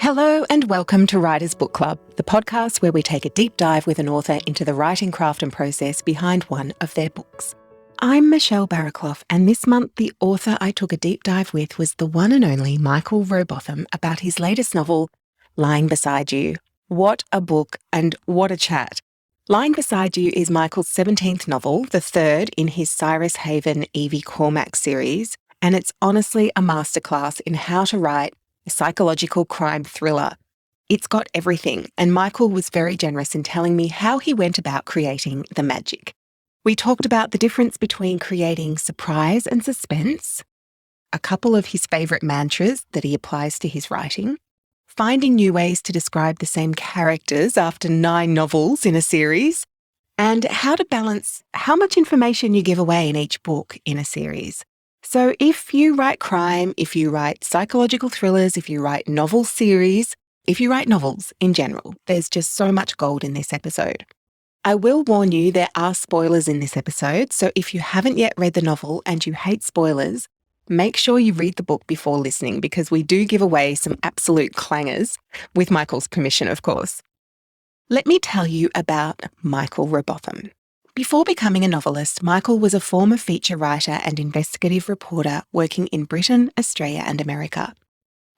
Hello and welcome to Writer's Book Club, the podcast where we take a deep dive with an author into the writing craft and process behind one of their books. I'm Michelle Barraclough, and this month the author I took a deep dive with was the one and only Michael Robotham about his latest novel, Lying Beside You. What a book and what a chat. Lying Beside You is Michael's 17th novel, the third in his Cyrus Evie Cormac series, and it's honestly a masterclass in how to write a psychological crime thriller. It's got everything, and Michael was very generous in telling me how he went about creating the magic. We talked about the difference between creating surprise and suspense, a couple of his favourite mantras that he applies to his writing, finding new ways to describe the same characters after 9 novels in a series, and how to balance how much information you give away in each book in a series. So if you write crime, if you write psychological thrillers, if you write novel series, if you write novels in general, there's just so much gold in this episode. I will warn you there are spoilers in this episode, so if you haven't yet read the novel and you hate spoilers, make sure you read the book before listening because we do give away some absolute clangers, with Michael's permission, of course. Let me tell you about Michael Robotham. Before becoming a novelist, Michael was a former feature writer and investigative reporter working in Britain, Australia and America.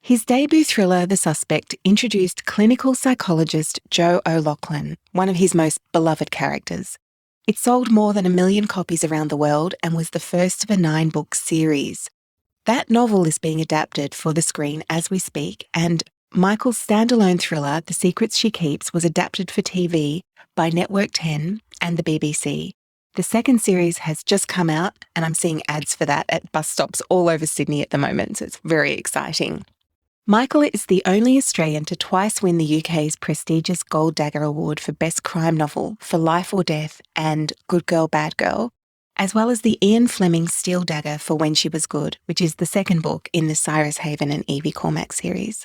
His debut thriller, The Suspect, introduced clinical psychologist Joe O'Loughlin, one of his most beloved characters. It sold more than 1 million copies around the world and was the first of a 9-book series. That novel is being adapted for the screen as we speak, and Michael's standalone thriller, The Secrets She Keeps, was adapted for TV by Network 10 and the BBC. The second series has just come out and I'm seeing ads for that at bus stops all over Sydney at the moment, so it's very exciting. Michael is the only Australian to twice win the UK's prestigious Gold Dagger Award for Best Crime Novel for Life or Death and Good Girl, Bad Girl, as well as the Ian Fleming Steel Dagger for When She Was Good, which is the second book in the Cyrus and Evie Cormac series.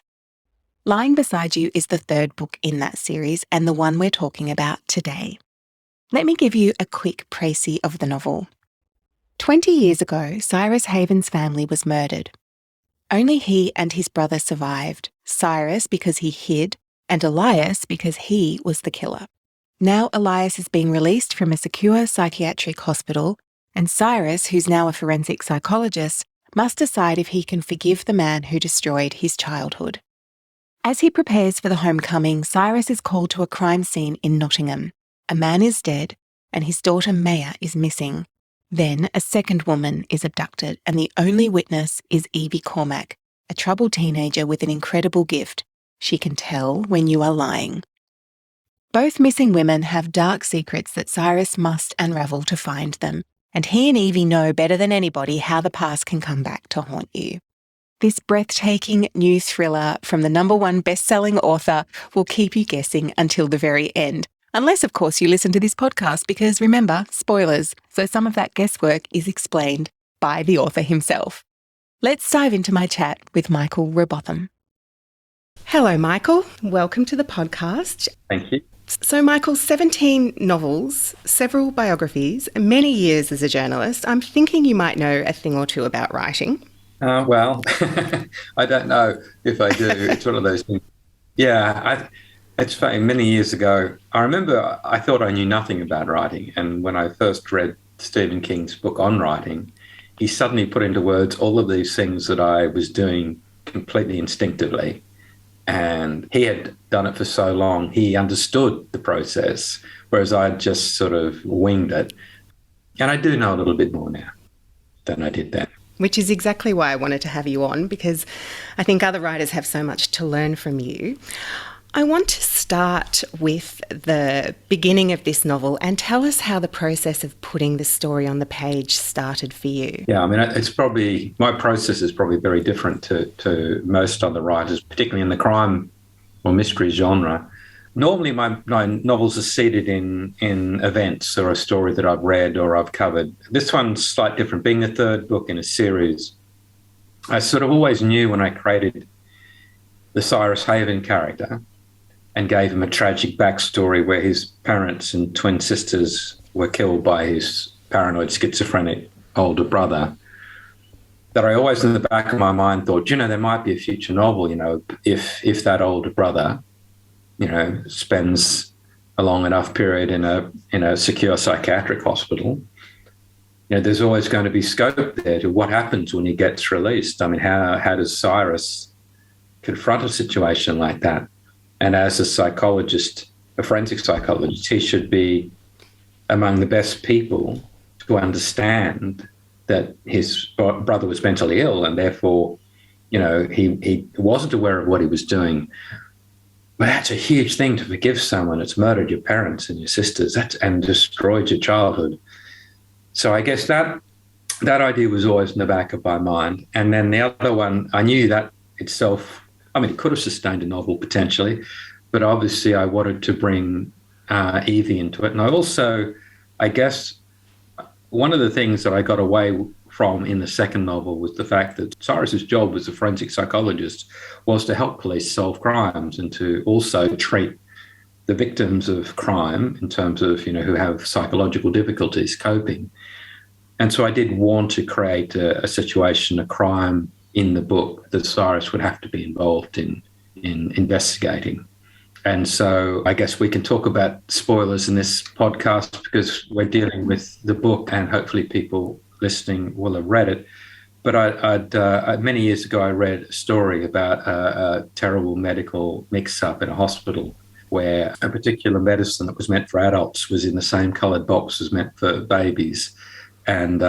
Lying Beside You is the third book in that series and the one we're talking about today. Let me give you a quick précis of the novel. 20 years ago, Cyrus Haven's family was murdered. Only he and his brother survived, Cyrus because he hid, and Elias because he was the killer. Now Elias is being released from a secure psychiatric hospital, and Cyrus, who's now a forensic psychologist, must decide if he can forgive the man who destroyed his childhood. As he prepares for the homecoming, Cyrus is called to a crime scene in Nottingham. A man is dead, and his daughter Maya is missing. Then a second woman is abducted, and the only witness is Evie Cormac, a troubled teenager with an incredible gift. She can tell when you are lying. Both missing women have dark secrets that Cyrus must unravel to find them, and he and Evie know better than anybody how the past can come back to haunt you. This breathtaking new thriller from the #1 best-selling author will keep you guessing until the very end. Unless, of course, you listen to this podcast because, remember, spoilers, so some of that guesswork is explained by the author himself. Let's dive into my chat with Michael Robotham. Hello, Michael. Welcome to the podcast. Thank you. So, Michael, 17 novels, several biographies, many years as a journalist. I'm thinking you might know a thing or two about writing. Well, I don't know if I do. It's one of those things. Yeah, it's funny. Many years ago, I remember I thought I knew nothing about writing. And when I first read Stephen King's book on writing, he suddenly put into words all of these things that I was doing completely instinctively. And he had done it for so long, he understood the process, whereas I just sort of winged it. And I do know a little bit more now than I did then. Which is exactly why I wanted to have you on, because I think other writers have so much to learn from you. I want to start with the beginning of this novel and tell us how the process of putting the story on the page started for you. Yeah, I mean, my process is probably very different to most other writers, particularly in the crime or mystery genre. Normally, my novels are seated in events or a story that I've read or I've covered. This one's slightly different. Being the third book in a series, I sort of always knew when I created the Cyrus Haven character and gave him a tragic backstory where his parents and twin sisters were killed by his paranoid schizophrenic older brother, that I always in the back of my mind thought, there might be a future novel, if that older brother, spends a long enough period in a secure psychiatric hospital. There's always going to be scope there to what happens when he gets released. I mean, how does Cyrus confront a situation like that? And as a psychologist, a forensic psychologist, he should be among the best people to understand that his brother was mentally ill and therefore, he wasn't aware of what he was doing. But that's a huge thing to forgive someone that's murdered your parents and your sisters and destroyed your childhood. So I guess that idea was always in the back of my mind. And then the other one, I knew that itself, it could have sustained a novel potentially, but obviously I wanted to bring Evie into it. And I also, I guess, one of the things that I got away from in the second novel was the fact that Cyrus's job as a forensic psychologist was to help police solve crimes and to also treat the victims of crime in terms of, who have psychological difficulties coping. And so I did want to create a situation, a crime in the book that Cyrus would have to be involved in investigating. And so I guess we can talk about spoilers in this podcast because we're dealing with the book and hopefully people listening will have read it. But many years ago, I read a story about a terrible medical mix-up in a hospital where a particular medicine that was meant for adults was in the same coloured box as meant for babies. And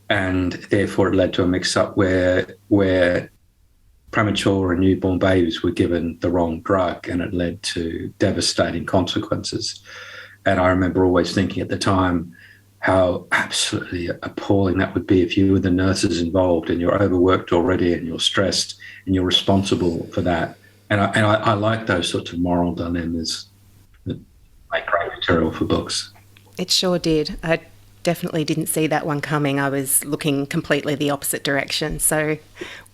therefore it led to a mix-up where premature and newborn babies were given the wrong drug, and it led to devastating consequences. And I remember always thinking at the time how absolutely appalling that would be if you were the nurses involved and you're overworked already and you're stressed and you're responsible for that. And I like those sorts of moral dilemmas that make great material for books. It sure did. I definitely didn't see that one coming. I was looking completely the opposite direction. So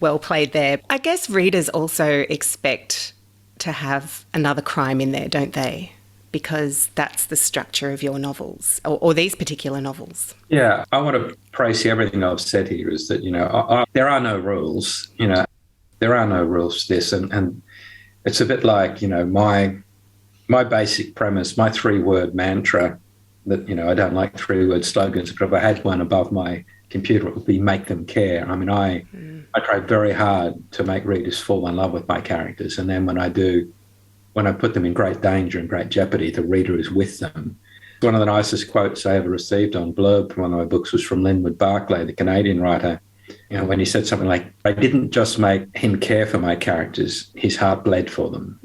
well played there. I guess readers also expect to have another crime in there, don't they? Because that's the structure of your novels or these particular novels. Yeah, I want to praise everything I've said here is that, there are no rules, there are no rules to this. And it's a bit like, my basic premise, my 3-word mantra that, I don't like 3-word slogans, but if I had one above my computer, it would be make them care. I try very hard to make readers fall in love with my characters. And then when I put them in great danger and great jeopardy, the reader is with them. One of the nicest quotes I ever received on blurb from one of my books was from Linwood Barclay, the Canadian writer, when he said something like, I didn't just make him care for my characters, his heart bled for them.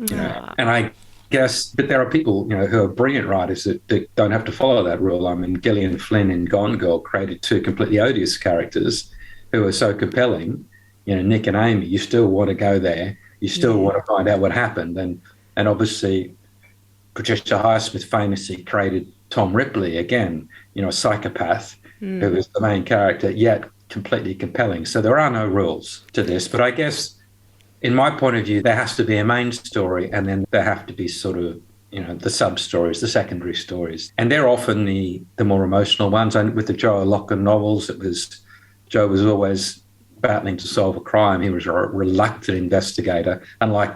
And I guess, but there are people, who are brilliant writers that don't have to follow that rule. I mean, Gillian Flynn in Gone Girl created 2 completely odious characters who are so compelling. Nick and Amy, you still want to go there. You still want to find out what happened. And obviously, Patricia Highsmith famously created Tom Ripley, again, a psychopath who is the main character, yet completely compelling. So there are no rules to this. But I guess, in my point of view, there has to be a main story and then there have to be sort of, the sub-stories, the secondary stories. And they're often the more emotional ones. And with the Joe O'Loughlin novels, Joe was always battling to solve a crime. He was a reluctant investigator, unlike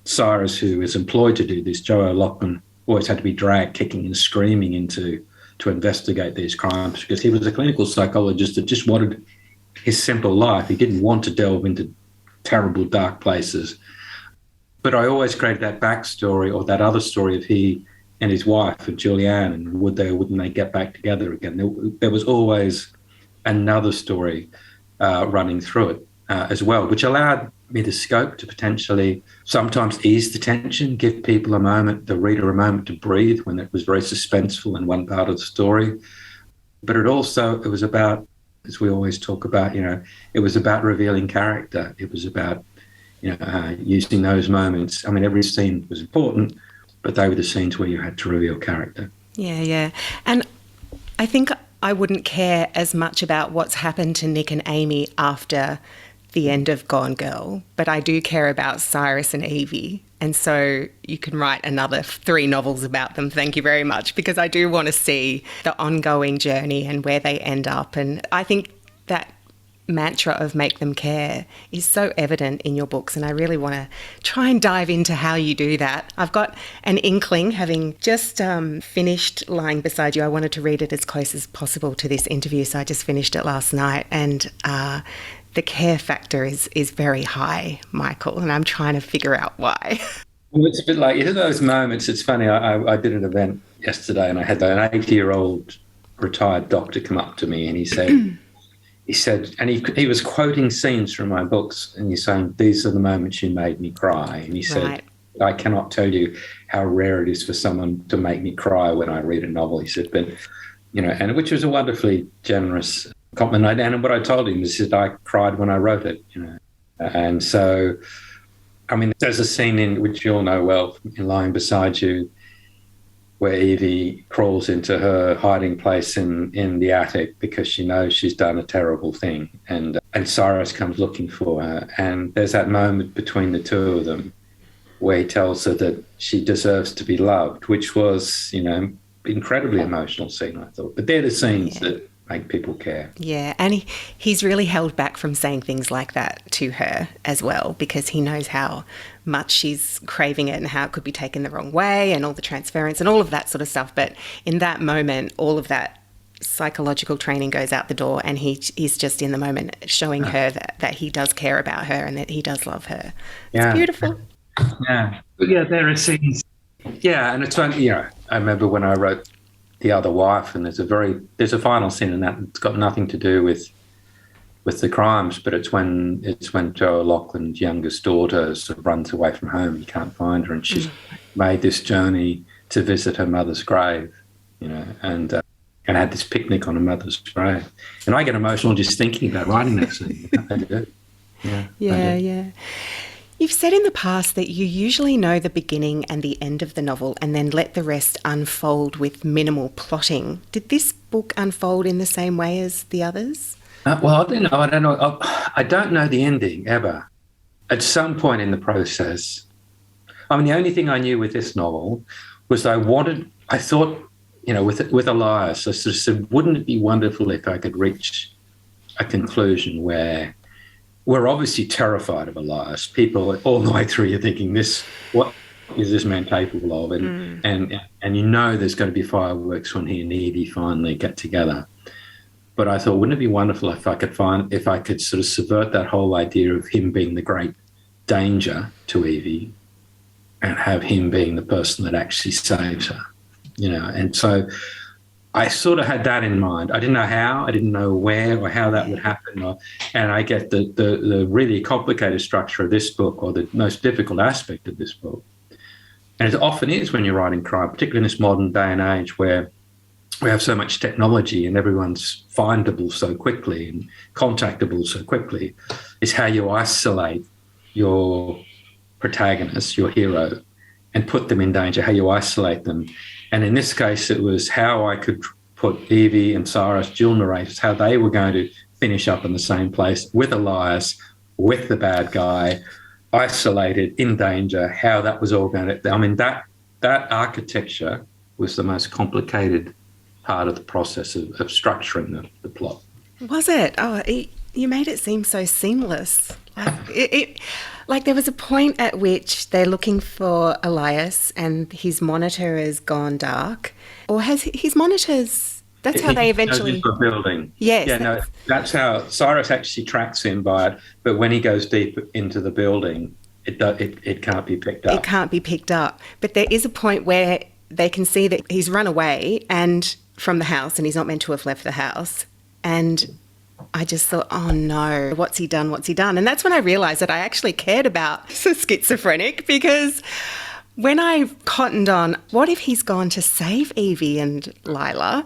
Cyrus, who is employed to do this. Joe O'Loughlin always had to be dragged kicking and screaming to investigate these crimes because he was a clinical psychologist that just wanted his simple life. He didn't want to delve into terrible, dark places. But I always created that backstory or that other story of he and his wife, and Julianne, and would they or wouldn't they get back together again? There was always another story running through it as well, which allowed me the scope to potentially sometimes ease the tension, give people the reader a moment to breathe when it was very suspenseful in one part of the story. But it was about, as we always talk about, it was about revealing character. It was about, using those moments. I mean, every scene was important, but they were the scenes where you had to reveal character. Yeah. And I think I wouldn't care as much about what's happened to Nick and Amy after the end of Gone Girl, but I do care about Cyrus and Evie. And so you can write another 3 novels about them. Thank you very much, because I do want to see the ongoing journey and where they end up. And I think that mantra of make them care is so evident in your books, and I really want to try and dive into how you do that. I've got an inkling, having just finished lying beside you. I wanted to read it as close as possible to this interview, so I just finished it last night, and the care factor is very high, Michael, and I'm trying to figure out why. Well, it's a bit like, in those moments, it's funny, I did an event yesterday and I had an 80-year-old retired doctor come up to me and he said, and he was quoting scenes from my books and he's saying, these are the moments you made me cry. And he said, right. I cannot tell you how rare it is for someone to make me cry when I read a novel. He said, but, and which was a wonderfully generous compliment. And what I told him is that I cried when I wrote it, And so, I mean, there's a scene in which you all know well, in Lying Beside You, where Evie crawls into her hiding place in the attic because she knows she's done a terrible thing. And Cyrus comes looking for her. And there's that moment between the two of them where he tells her that she deserves to be loved, which was, incredibly emotional scene, I thought. But they're the scenes that make people care. Yeah, and he's really held back from saying things like that to her as well, because he knows how much she's craving it and how it could be taken the wrong way and all the transference and all of that sort of stuff. But in that moment, all of that psychological training goes out the door, and he's just in the moment showing her that he does care about her and that he does love her. It's beautiful. Yeah. There are scenes. Yeah, and it's funny, I remember when I wrote The Other Wife, and there's a final scene in that. It's got nothing to do with the crimes, but it's when Joe Loughlin's youngest daughter sort of runs away from home. You can't find her, and she's made this journey to visit her mother's grave, and had this picnic on her mother's grave. And I get emotional just thinking about writing that scene. I do. Yeah. You've said in the past that you usually know the beginning and the end of the novel and then let the rest unfold with minimal plotting. Did this book unfold in the same way as the others? Well, I don't know. I don't know the ending ever. At some point in the process, I mean, the only thing I knew with this novel was I thought, with Elias, I sort of said, wouldn't it be wonderful if I could reach a conclusion where we're obviously terrified of Elias. People all the way through, you're thinking, what is this man capable of? And there's going to be fireworks when he and Evie finally get together. But I thought, wouldn't it be wonderful if I could sort of subvert that whole idea of him being the great danger to Evie and have him being the person that actually saves her, And so I sort of had that in mind. I didn't know how, I didn't know where or how that would happen. And I get the really complicated structure of this book, or the most difficult aspect of this book. And it often is when you're writing crime, particularly in this modern day and age where we have so much technology and everyone's findable so quickly and contactable so quickly, is how you isolate your protagonist, your hero, and put them in danger, how you isolate them. And in this case, it was how I could put Evie and Cyrus, dual narrators, how they were going to finish up in the same place with Elias, with the bad guy, isolated, in danger, how that was all going to... I mean, that architecture was the most complicated part of the process of structuring the plot. Was it? Oh, you made it seem so seamless. Like there was a point at which they're looking for Elias and his monitor has gone dark. Or has his monitors... That's how they eventually... Goes into a building. Yes. Yeah, no, that's how Cyrus actually tracks him by it. But when he goes deep into the building, it can't be picked up. It can't be picked up. But there is a point where they can see that he's run away and from the house, and he's not meant to have left the house. And I just thought, oh no, what's he done? And that's when I realised that I actually cared about the schizophrenic, because when I cottoned on, what if he's gone to save Evie and Lila?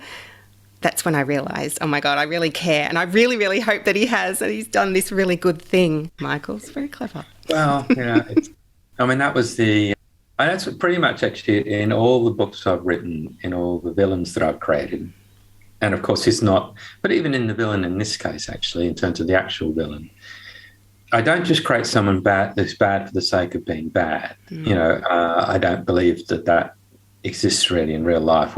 That's when I realised, oh my God, I really care. And I really, really hope that he has, and he's done this really good thing. Michael's very clever. Well, yeah, that's pretty much actually in all the books I've written, in all the villains that I've created. And of course, he's not, but even in the villain in this case, actually, in terms of the actual villain, I don't just create someone that's bad for the sake of being bad. I don't believe that exists really in real life.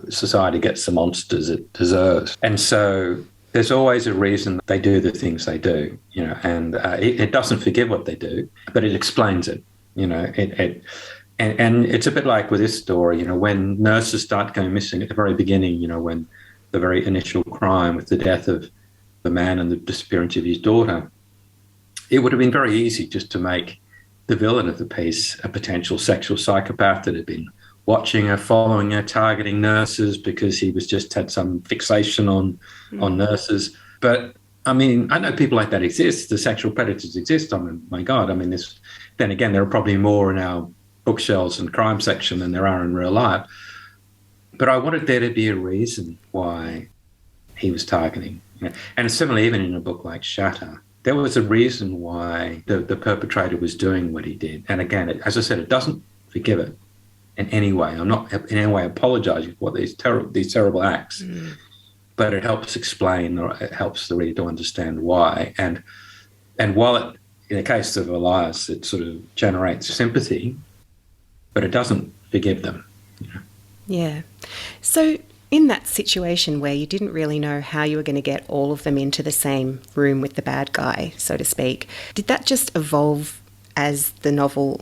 Society gets the monsters it deserves. And so there's always a reason they do the things they do, and it doesn't forgive what they do, but it explains it, and it's a bit like with this story, when nurses start going missing at the very beginning, when the very initial crime with the death of the man and the disappearance of his daughter, it would have been very easy just to make the villain of the piece a potential sexual psychopath that had been watching her, following her, targeting nurses because he was just had some fixation on nurses. But I mean, I know people like that exist. The sexual predators exist. I mean, my God, I mean, then again, there are probably more in our bookshelves and crime section than there are in real life. But I wanted there to be a reason why he was targeting. And similarly, even in a book like Shatter, there was a reason why the perpetrator was doing what he did. And again, as I said, it doesn't forgive it in any way. I'm not in any way apologising for these terrible acts, but it helps explain, or it helps the reader to understand why. And while it, in the case of Elias, it sort of generates sympathy, but it doesn't forgive them. Yeah. So in that situation where you didn't really know how you were going to get all of them into the same room with the bad guy, so to speak, did that just evolve as the novel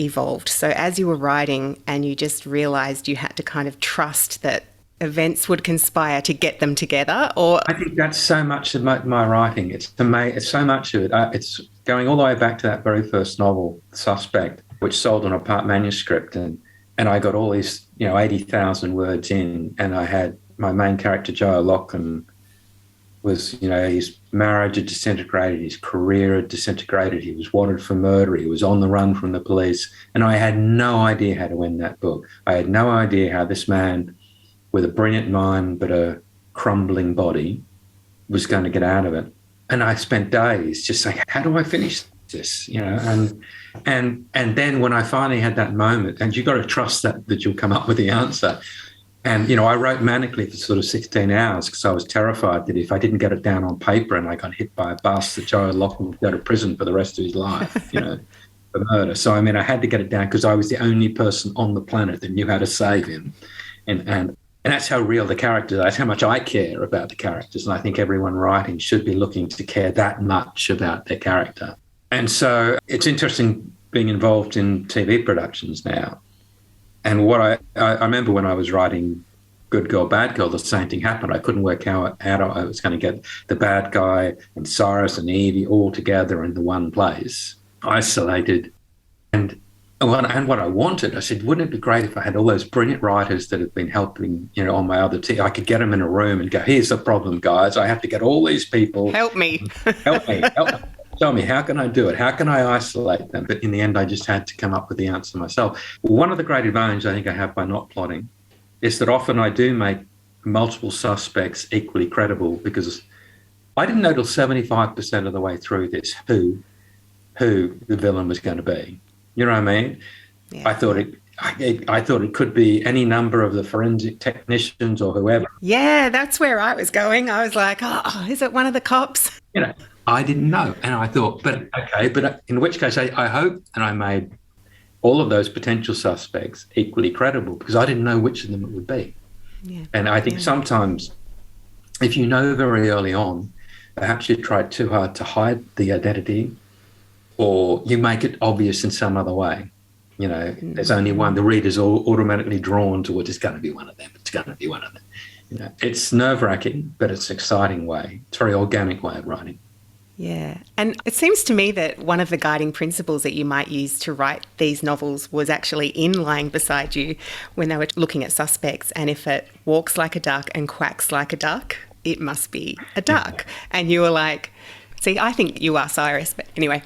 evolved? So as you were writing and you just realised you had to kind of trust that events would conspire to get them together? Or I think that's so much of my writing. It's so much of it. It's going all the way back to that very first novel, Suspect, which sold on a part manuscript, and I got all these 80,000 words in, and I had my main character Joe Lachlan was, his marriage had disintegrated, his career had disintegrated, he was wanted for murder, he was on the run from the police, and I had no idea how to end that book. I had no idea how this man with a brilliant mind but a crumbling body was going to get out of it. And I spent days just saying, how do I finish this? And then when I finally had that moment, and you've got to trust that you'll come up with the answer. And, I wrote manically for sort of 16 hours because I was terrified that if I didn't get it down on paper and I got hit by a bus, that Joe Lachlan would go to prison for the rest of his life, for murder. So, I mean, I had to get it down because I was the only person on the planet that knew how to save him. And that's how real the characters are. That's how much I care about the characters. And I think everyone writing should be looking to care that much about their character. And so it's interesting being involved in TV productions now. And what I remember when I was writing Good Girl, Bad Girl, the same thing happened. I couldn't work out how I was going to get the bad guy and Cyrus and Evie all together in the one place, isolated. And what I wanted, I said, wouldn't it be great if I had all those brilliant writers that have been helping, on my other team? I could get them in a room and go, here's the problem, guys. I have to get all these people. Help me. Help me. Tell me, how can I do it? How can I isolate them? But in the end, I just had to come up with the answer myself. One of the great advantages I think I have by not plotting is that often I do make multiple suspects equally credible, because I didn't know till 75% of the way through this who the villain was going to be. You know what I mean? Yeah. I thought it could be any number of the forensic technicians or whoever. Yeah, that's where I was going. I was like, oh, is it one of the cops? I didn't know. And I thought, but in which case I hope, and I made all of those potential suspects equally credible, because I didn't know which of them it would be. Yeah. And I think sometimes if you know very early on, perhaps you tried too hard to hide the identity, or you make it obvious in some other way. There's only one. The reader's automatically drawn to, it's going to be one of them. It's going to be one of them. It's nerve-wracking, but it's an exciting way. It's a very organic way of writing. Yeah. And it seems to me that one of the guiding principles that you might use to write these novels was actually in lying beside you when they were looking at suspects. And if it walks like a duck and quacks like a duck, it must be a duck. And you were like, see, I think you are Cyrus, but anyway,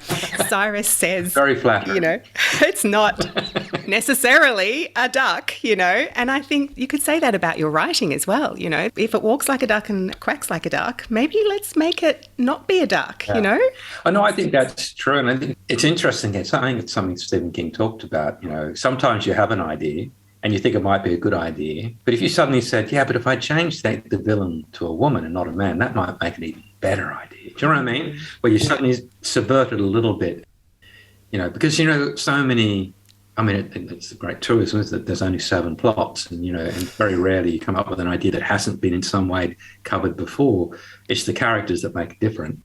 Cyrus says, very flattering. It's not necessarily a duck, and I think you could say that about your writing as well. If it walks like a duck and quacks like a duck, maybe let's make it not be a duck, I know, I think that's true. And I think it's interesting. I think it's something Stephen King talked about. Sometimes you have an idea and you think it might be a good idea, but if you suddenly said, yeah, but if I changed the villain to a woman and not a man, that might make an even better idea. Do you know what I mean? Where you suddenly subvert it a little bit, because, so many I mean, it's a great truism is that there's only 7 plots, and and very rarely you come up with an idea that hasn't been in some way covered before. It's the characters that make it different.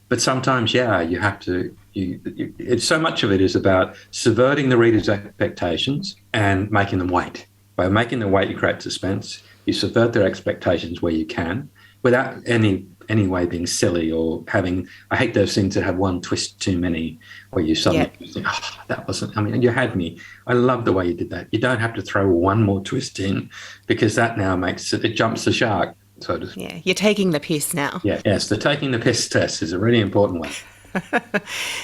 But sometimes, yeah, you have to. It's so much of it is about subverting the reader's expectations and making them wait. By making them wait, you create suspense. You subvert their expectations where you can, without any way being silly or having. I hate those things that have one twist too many, where you suddenly think, "Oh, that wasn't." I mean, you had me. I love the way you did that. You don't have to throw one more twist in, because that now makes it jumps the shark. Yeah, you're taking the piss now. Yeah, yes, the taking the piss test is a really important one.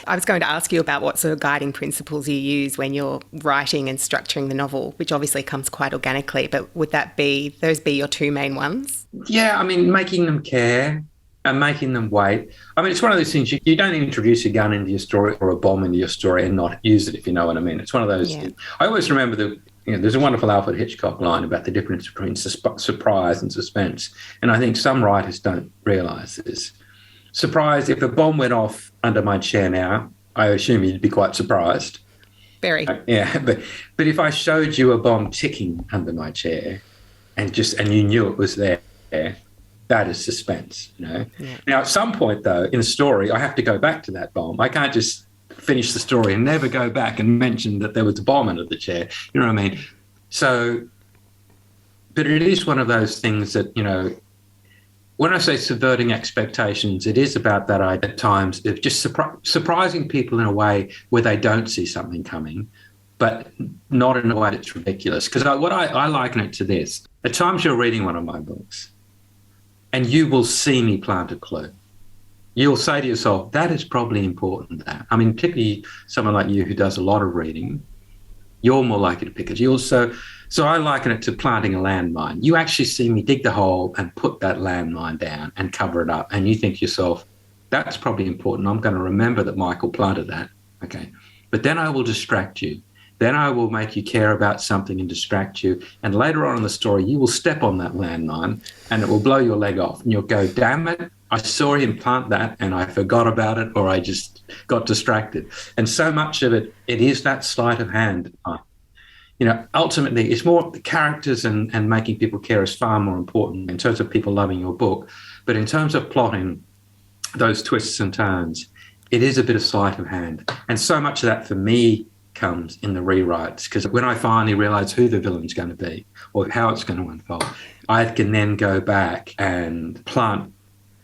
I was going to ask you about what sort of guiding principles you use when you're writing and structuring the novel, which obviously comes quite organically, but would those be your 2 main ones? Yeah, I mean, making them care and making them wait. I mean, it's one of those things, you don't introduce a gun into your story or a bomb into your story and not use it, if you know what I mean. It's one of those things. I always remember there's a wonderful Alfred Hitchcock line about the difference between surprise and suspense. And I think some writers don't realise this. Surprise, if a bomb went off under my chair now, I assume you'd be quite surprised. Very. Yeah, but if I showed you a bomb ticking under my chair and you knew it was there, that is suspense, Yeah. Now, at some point, though, in a story, I have to go back to that bomb. I can't just finish the story and never go back and mention that there was a bomb under the chair. You know what I mean? So, but it is one of those things that, when I say subverting expectations, it is about that at times of just surprising people in a way where they don't see something coming, but not in a way that's ridiculous. Because I liken it to this. At times you're reading one of my books and you will see me plant a clue. You'll say to yourself, that is probably important. I mean, particularly someone like you who does a lot of reading, you're more likely to pick it. So I liken it to planting a landmine. You actually see me dig the hole and put that landmine down and cover it up. And you think to yourself, that's probably important. I'm going to remember that Michael planted that. Okay. But then I will distract you. Then I will make you care about something and distract you. And later on in the story, you will step on that landmine and it will blow your leg off. And you'll go, damn it, I saw him plant that and I forgot about it, or I just got distracted. And so much of it is that sleight of hand. Ultimately, it's more the characters and making people care is far more important in terms of people loving your book. But in terms of plotting, those twists and turns, it is a bit of sleight of hand. And so much of that for me comes in the rewrites, because when I finally realise who the villain's going to be or how it's going to unfold, I can then go back and plant.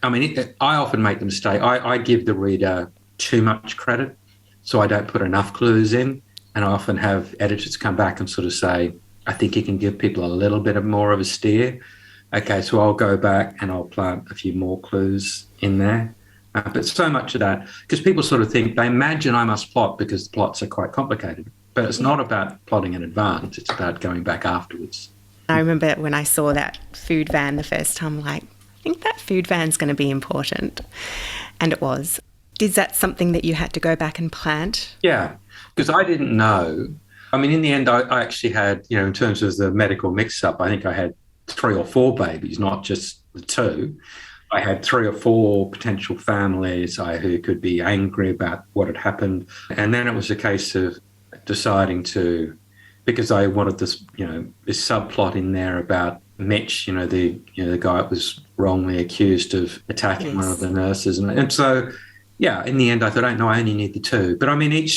I mean, I often make the mistake. I give the reader too much credit, so I don't put enough clues in. And I often have editors come back and sort of say, I think you can give people a little bit more of a steer. Okay, so I'll go back and I'll plant a few more clues in there. But so much of that, because people sort of think, they imagine I must plot because the plots are quite complicated. But it's not about plotting in advance. It's about going back afterwards. I remember when I saw that food van the first time, I think that food van's going to be important. And it was. Is that something that you had to go back and plant? Yeah, because I didn't know. I mean, in the end, I actually had, in terms of the medical mix-up, I think I had 3 or 4 babies, not just the 2. I had 3 or 4 potential families who could be angry about what had happened. And then it was a case of deciding to, because I wanted this, this subplot in there about Mitch, the guy that was wrongly accused of attacking one of the nurses. And so, yeah, in the end, I thought, I only need the 2. But I mean,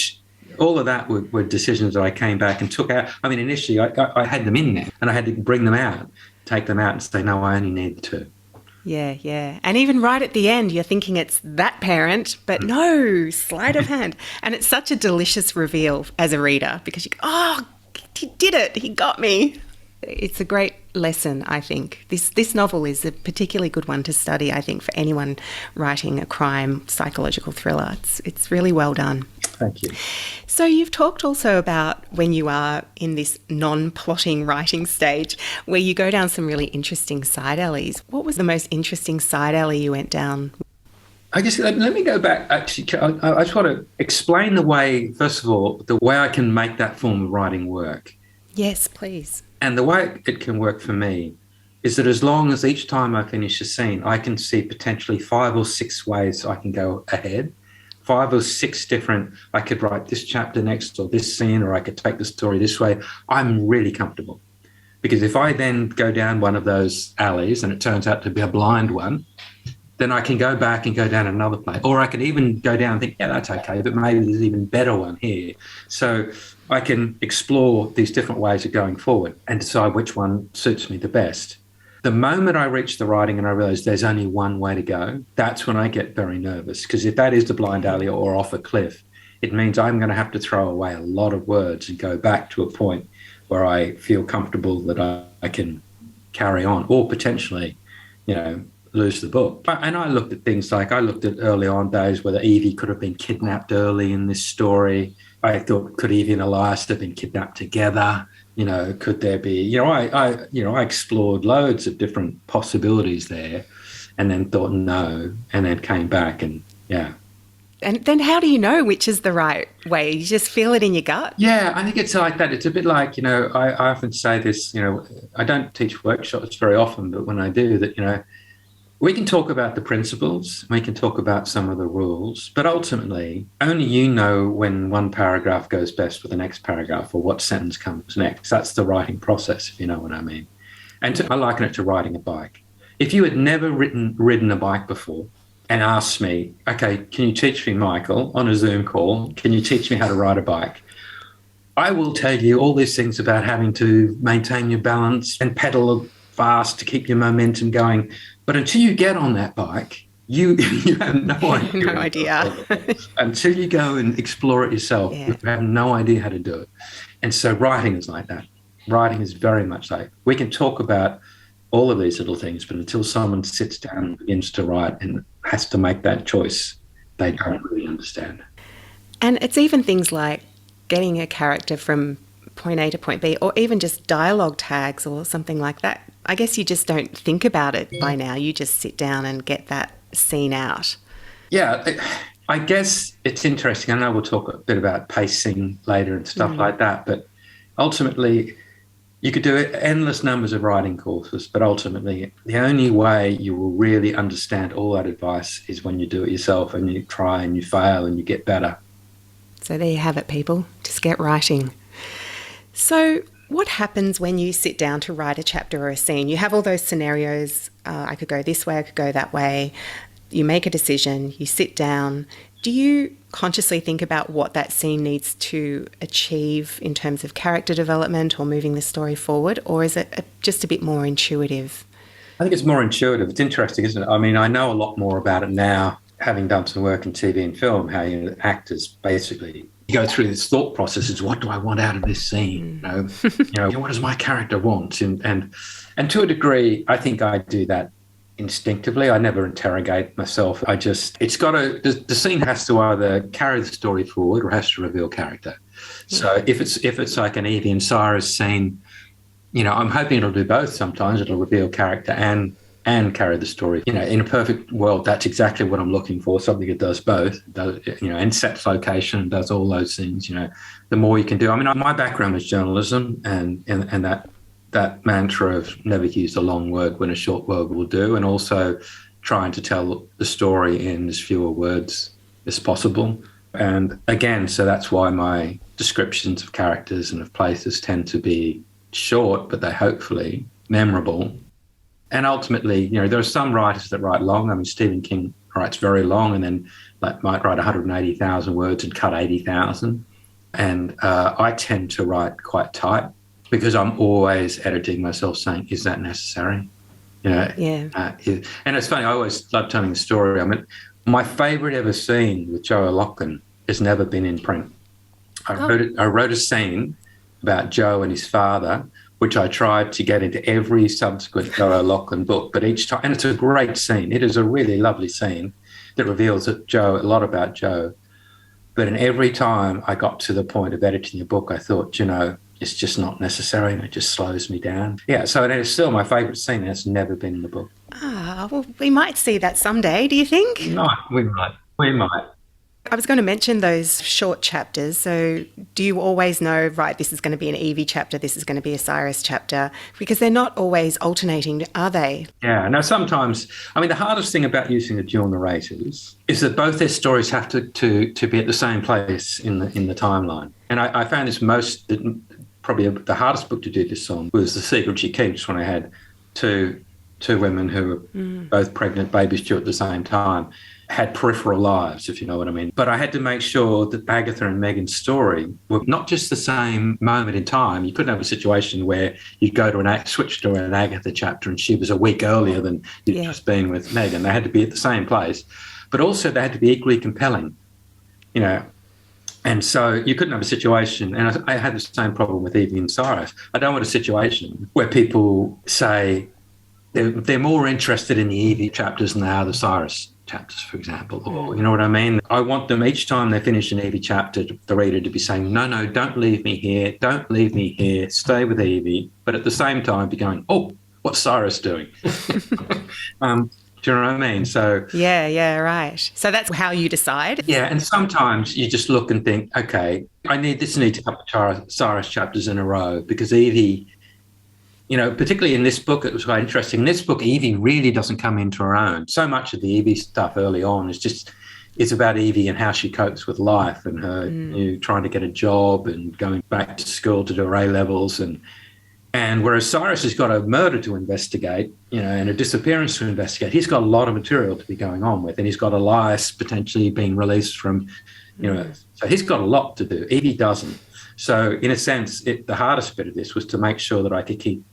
all of that were decisions that I came back and took out. I mean, initially, I had them in there and I had to bring them out, take them out and say, no, I only need the 2. Yeah. And even right at the end, you're thinking it's that parent, but no, sleight of hand. And it's such a delicious reveal as a reader, because you go, oh, he did it. He got me. It's a great lesson, I think. This novel is a particularly good one to study, I think, for anyone writing a crime psychological thriller. It's really well done. Thank you. So you've talked also about when you are in this non-plotting writing stage where you go down some really interesting side alleys. What was the most interesting side alley you went down? I guess let me go back. Actually, I just want to explain the way, first of all, the way I can make that form of writing work. Yes, please. And the way it can work for me is that as long as each time I finish a scene, I can see potentially 5 or 6 ways I can go ahead, 5 or 6 different, I could write this chapter next or this scene, or I could take the story this way, I'm really comfortable. Because if I then go down one of those alleys and it turns out to be a blind one, then I can go back and go down another place. Or I could even go down and think, yeah, that's okay, but maybe there's an even better one here. So I can explore these different ways of going forward and decide which one suits me the best. The moment I reach the writing and I realise there's only one way to go, that's when I get very nervous. Because if that is the blind alley or off a cliff, it means I'm going to have to throw away a lot of words and go back to a point where I feel comfortable that I can carry on, or potentially, lose the book. And I looked at things like, I looked at early on days whether Evie could have been kidnapped early in this story. I thought, could Evie and Elias have been kidnapped together? Could there be, I explored loads of different possibilities there, and then thought no, and then came back and yeah. And then how do you know which is the right way? You just feel it in your gut? Yeah, I think it's like that. It's a bit like, I often say this, I don't teach workshops very often, but when I do that, we can talk about the principles, we can talk about some of the rules, but ultimately only you know when one paragraph goes best with the next paragraph or what sentence comes next. That's the writing process, if you know what I mean. And I liken it to riding a bike. If you had never ridden a bike before and asked me, okay, can you teach me, Michael, on a Zoom call, can you teach me how to ride a bike? I will tell you all these things about having to maintain your balance and pedal fast to keep your momentum going. But until you get on that bike, you have no idea. No idea. Until you go and explore it yourself, you have no idea how to do it. And so writing is like that. Writing is very much like, we can talk about all of these little things, but until someone sits down and begins to write and has to make that choice, they don't really understand. And it's even things like getting a character from point A to point B, or even just dialogue tags or something like that. I guess you just don't think about it by now. You just sit down and get that scene out. Yeah, I guess it's interesting. I know we'll talk a bit about pacing later and stuff like that, but ultimately you could do endless numbers of writing courses, but ultimately the only way you will really understand all that advice is when you do it yourself and you try and you fail and you get better. So there you have it, people. Just get writing. So what happens when you sit down to write a chapter or a scene? You have all those scenarios. I could go this way, I could go that way. You make a decision, you sit down. Do you consciously think about what that scene needs to achieve in terms of character development or moving the story forward, or is it just a bit more intuitive? I think it's more intuitive. It's interesting, isn't it? I mean, I know a lot more about it now, having done some work in TV and film, how actors basically go through this thought process is, what do I want out of this scene? What does my character want? And to a degree, I think I do that instinctively. I never interrogate myself. The scene has to either carry the story forward or has to reveal character. So if it's like an Evie and Cyrus scene, I'm hoping it'll do both. Sometimes it'll reveal character and carry the story. In a perfect world, that's exactly what I'm looking for, something that does both, and sets location, does all those things. The more you can do. I mean, my background is journalism, and that mantra of never use a long word when a short word will do, and also trying to tell the story in as fewer words as possible. And again, so that's why my descriptions of characters and of places tend to be short, but they're hopefully memorable. And ultimately, there are some writers that write long. I mean, Stephen King writes very long and then might write 180,000 words and cut 80,000. And I tend to write quite tight because I'm always editing myself saying, is that necessary? Yeah. And it's funny, I always love telling the story. I mean, my favourite ever scene with Joe O'Loughlin has never been in print. I wrote a scene about Joe and his father, which I tried to get into every subsequent Joe O'Loughlin book, but each time, and it's a great scene. It is a really lovely scene that reveals a lot about Joe. But in every time I got to the point of editing a book, I thought, it's just not necessary and it just slows me down. Yeah, so it is still my favourite scene and it's never been in the book. Well, we might see that someday, do you think? No, we might. I was going to mention those short chapters. So do you always know, right, this is going to be an Evie chapter, this is going to be a Cyrus chapter? Because they're not always alternating, are they? Yeah, no, sometimes, I mean, the hardest thing about using the dual narrators is that both their stories have to be at the same place in the timeline. And I found this probably the hardest book to do this on was The Secret She Keeps, when I had two women who were both pregnant, babies due at the same time, had peripheral lives, if you know what I mean. But I had to make sure that Agatha and Megan's story were not just the same moment in time. You couldn't have a situation where you go to switch to an Agatha chapter and she was a week earlier than you'd just been with Megan. They had to be at the same place. But also they had to be equally compelling, you know. And so you couldn't have a situation, and I had the same problem with Evie and Cyrus. I don't want a situation where people say they're more interested in the Evie chapters than they are the Cyrus chapters, for example, or you know what I mean? I want them, each time they finish an Evie chapter, the reader to be saying, no, don't leave me here, stay with Evie, but at the same time be going, oh, what's Cyrus doing? Do you know what I mean? So yeah, right. So that's how you decide. Yeah, and sometimes you just look and think, okay, I need a couple of Cyrus chapters in a row, because Evie, you know, particularly in this book, it was quite interesting. In this book, Evie really doesn't come into her own. So much of the Evie stuff early on is about Evie and how she copes with life and her trying to get a job and going back to school to do her A-levels. And whereas Cyrus has got a murder to investigate, you know, and a disappearance to investigate, he's got a lot of material to be going on with. And he's got Elias potentially being released from, you know, so he's got a lot to do. Evie doesn't. So in a sense, the hardest bit of this was to make sure that I could keep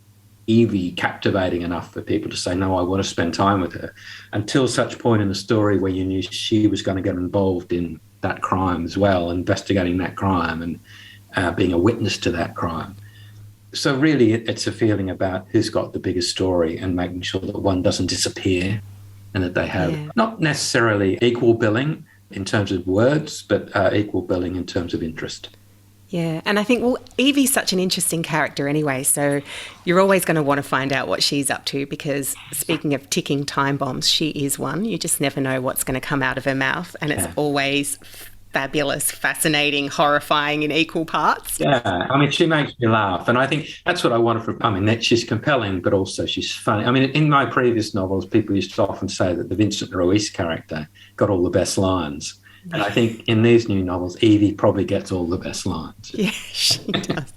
Evie captivating enough for people to say, no, I want to spend time with her, until such point in the story where you knew she was going to get involved in that crime as well, investigating that crime and being a witness to that crime. So really it's a feeling about who's got the biggest story and making sure that one doesn't disappear and that they have not necessarily equal billing in terms of words, but equal billing in terms of interest. Yeah, and I think, well, Evie's such an interesting character anyway, so you're always going to want to find out what she's up to, because speaking of ticking time bombs, she is one. You just never know what's going to come out of her mouth, and it's always fabulous, fascinating, horrifying in equal parts. Yeah, I mean, she makes me laugh, and I think that's what I wanted from, I mean, that she's compelling, but also she's funny. I mean, in my previous novels, people used to often say that the Vincent Ruiz character got all the best lines. And I think in these new novels, Evie probably gets all the best lines. Yeah, she does.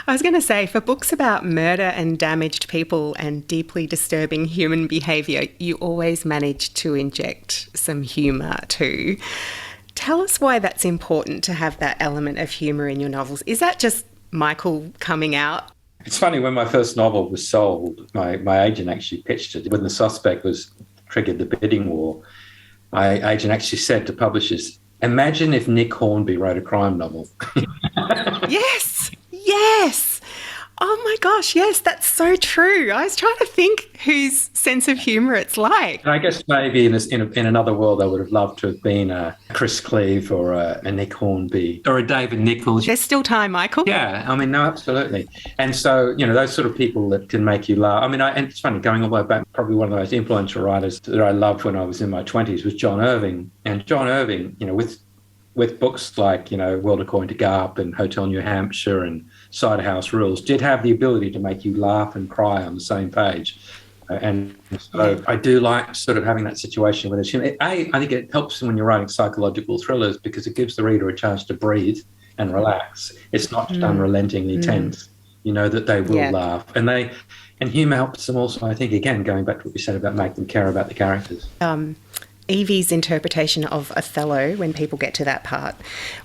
I was going to say, for books about murder and damaged people and deeply disturbing human behaviour, you always manage to inject some humour too. Tell us why that's important to have that element of humour in your novels. Is that just Michael coming out? It's funny, when my first novel was sold, my agent actually pitched it. When The Suspect was triggered the bidding war, my agent actually said to publishers, imagine if Nick Hornby wrote a crime novel. Yes. Oh my gosh, yes, that's so true. I was trying to think whose sense of humour it's like. And I guess maybe in another world I would have loved to have been a Chris Cleave or a Nick Hornby or a David Nichols. There's still time, Michael. Yeah, I mean, no, absolutely. And so, you know, those sort of people that can make you laugh. I mean, and it's funny, going all the way back, probably one of the most influential writers that I loved when I was in my 20s was John Irving. And John Irving, you know, with books like, you know, World According to Garp and Hotel New Hampshire and Cider House Rules, did have the ability to make you laugh and cry on the same page. And so I do like sort of having that situation where there's, I think it helps when you're writing psychological thrillers, because it gives the reader a chance to breathe and relax. It's not just unrelentingly tense. You know that they will laugh. And humour helps them also, I think, again, going back to what we said about make them care about the characters. Evie's interpretation of Othello, when people get to that part,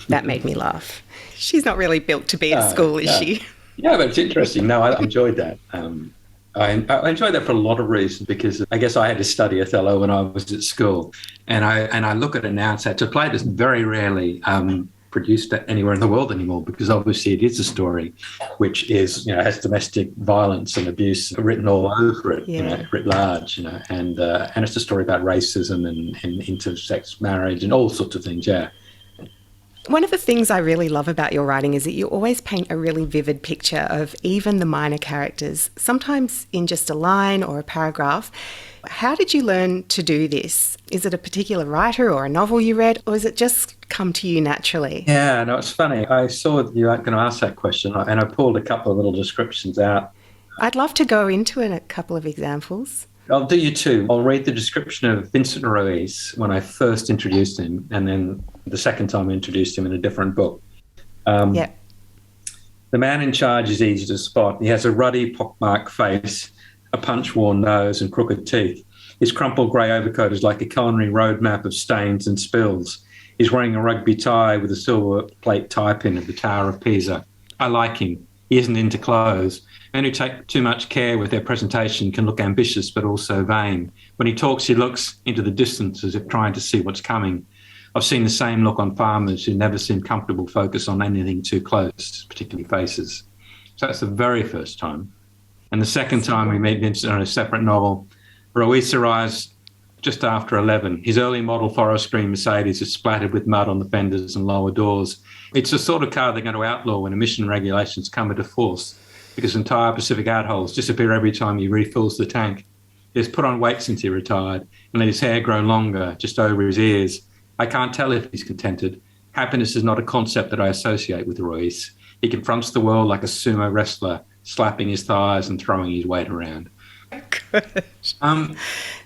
that made me laugh. She's not really built to be at school, is she? Yeah, but it's interesting. No, I enjoyed that. I enjoyed that for a lot of reasons, because I guess I had to study Othello when I was at school. And I look at it now and say, it's a play that's very rarely produced anywhere in the world anymore, because obviously it is a story which is, you know, has domestic violence and abuse written all over it, you know, writ large, you know, and it's a story about racism and intersex marriage and all sorts of things. One of the things I really love about your writing is that you always paint a really vivid picture of even the minor characters, sometimes in just a line or a paragraph. How did you learn to do this? Is it a particular writer or a novel you read, or has it just come to you naturally? Yeah, no, it's funny. I saw that you were going to ask that question, and I pulled a couple of little descriptions out. I'd love to go into it, a couple of examples. I'll do you two. I'll read the description of Vincent Ruiz when I first introduced him, and then the second time I introduced him in a different book. Yeah. The man in charge is easy to spot. He has a ruddy, pockmarked face, a punch-worn nose and crooked teeth. His crumpled grey overcoat is like a culinary roadmap of stains and spills. He's wearing a rugby tie with a silver plate tie pin of the Tower of Pisa. I like him. He isn't into clothes. Men who take too much care with their presentation can look ambitious but also vain. When he talks, he looks into the distance as if trying to see what's coming. I've seen the same look on farmers who never seem comfortable focus on anything too close, particularly faces. So that's the very first time. And the second time we meet Vincent on a separate novel, Ruiz arrives just after 11. His early model forest green Mercedes is splattered with mud on the fenders and lower doors. It's the sort of car they're going to outlaw when emission regulations come into force, because entire Pacific outholes disappear every time he refills the tank. He's put on weight since he retired and let his hair grow longer just over his ears. I can't tell if he's contented. Happiness is not a concept that I associate with Ruiz. He confronts the world like a sumo wrestler, slapping his thighs and throwing his weight around. Good.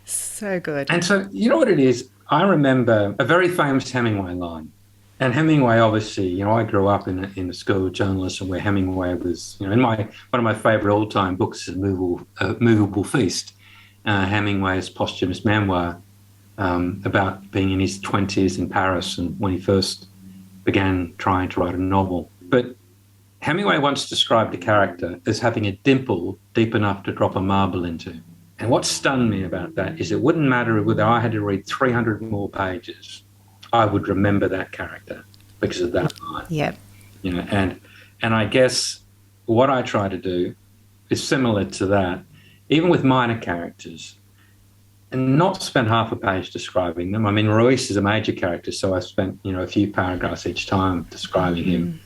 So good. And so, you know what it is? I remember a very famous Hemingway line. And Hemingway, obviously, I grew up in the school of journalism where Hemingway was, in one of my favourite all-time books is Movable Feast, Hemingway's posthumous memoir about being in his 20s in Paris and when he first began trying to write a novel. But Hemingway once described a character as having a dimple deep enough to drop a marble into. And what stunned me about that is it wouldn't matter whether I had to read 300 more pages. I would remember that character because of that line. Yeah. And I guess what I try to do is similar to that, even with minor characters, and not spend half a page describing them. I mean, Ruiz is a major character, so I spent, a few paragraphs each time describing him.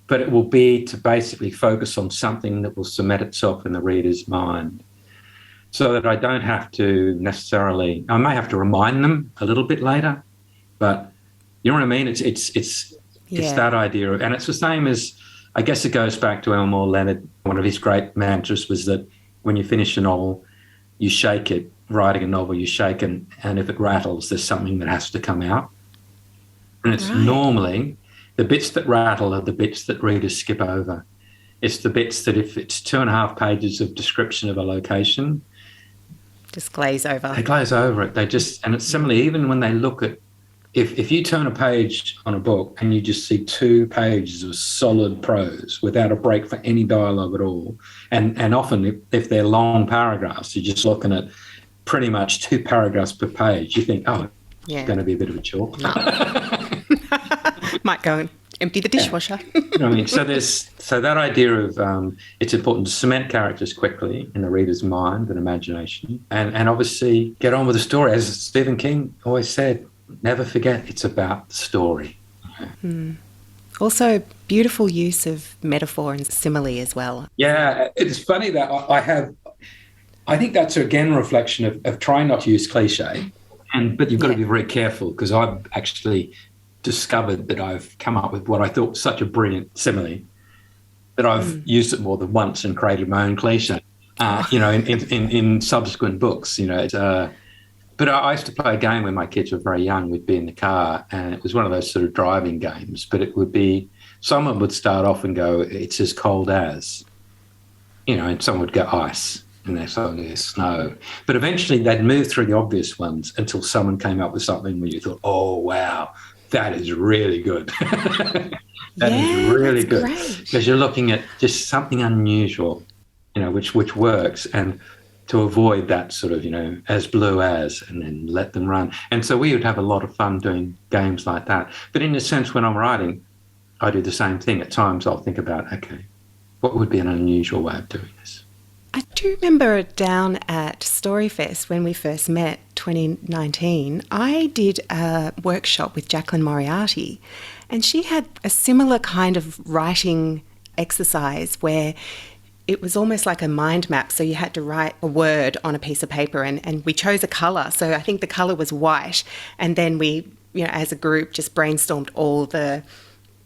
But it will be to basically focus on something that will cement itself in the reader's mind, so that I don't have to necessarily, I may have to remind them a little bit later, but you know what I mean? It's that idea of, and it's the same as, I guess it goes back to Elmore Leonard. One of his great mantras was that when you finish a novel, you shake it. Writing a novel, you shake it, and if it rattles, there's something that has to come out. And it's normally the bits that rattle are the bits that readers skip over. It's the bits that if it's 2.5 pages of description of a location, just glaze over. They glaze over it. And it's similarly, even when they look at, if you turn a page on a book and you just see 2 pages of solid prose without a break for any dialogue at all, and often if they're long paragraphs, you're just looking at pretty much 2 paragraphs per page, you think, it's going to be a bit of a chore. Might go and empty the dishwasher. So that idea of it's important to cement characters quickly in the reader's mind and imagination, and obviously get on with the story. As Stephen King always said, never forget it's about the story. Also, beautiful use of metaphor and simile as well. Yeah, it's funny that I think that's again a reflection of trying not to use cliche, but you've got to be very careful, because I've actually discovered that I've come up with what I thought was such a brilliant simile that I've used it more than once and created my own cliche, in subsequent books, But I used to play a game when my kids were very young. We'd be in the car, and it was one of those sort of driving games, but it would be, someone would start off and go, it's as cold as, and someone would go ice, and they're saying there's snow. But eventually they'd move through the obvious ones until someone came up with something where you thought, oh, wow, that is really good. That is really good. Great. Because you're looking at just something unusual, which works, and to avoid that sort of, as blue as, and then let them run. And so we would have a lot of fun doing games like that. But in a sense, when I'm writing, I do the same thing. At times I'll think about, okay, what would be an unusual way of doing this? I do remember down at Storyfest when we first met, 2019, I did a workshop with Jacqueline Moriarty, and she had a similar kind of writing exercise where it was almost like a mind map. So you had to write a word on a piece of paper, and we chose a colour. So I think the colour was white. And then we, as a group, just brainstormed all the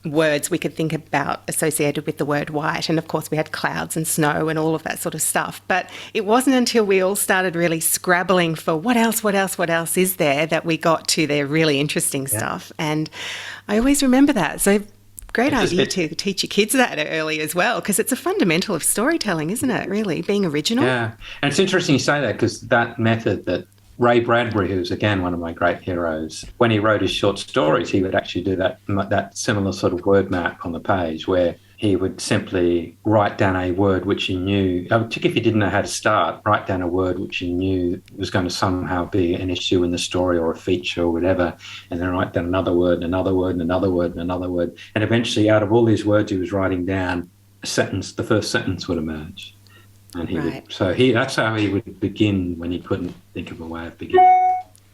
words we could think about associated with the word white. And of course we had clouds and snow and all of that sort of stuff. But it wasn't until we all started really scrabbling for what else is there that we got to the really interesting stuff. And I always remember that. So great idea to teach your kids that early as well, because it's a fundamental of storytelling, isn't it, really, being original? Yeah, and it's interesting you say that, because that method that Ray Bradbury, who's again one of my great heroes, when he wrote his short stories, he would actually do that similar sort of word map on the page, where he would simply write down a word which he knew, particularly if he didn't know how to start, write down a word which he knew was going to somehow be an issue in the story or a feature or whatever, and then write down another word and another word and another word and another word. And eventually, out of all these words he was writing down, the first sentence would emerge. And that's how he would begin when he couldn't think of a way of beginning.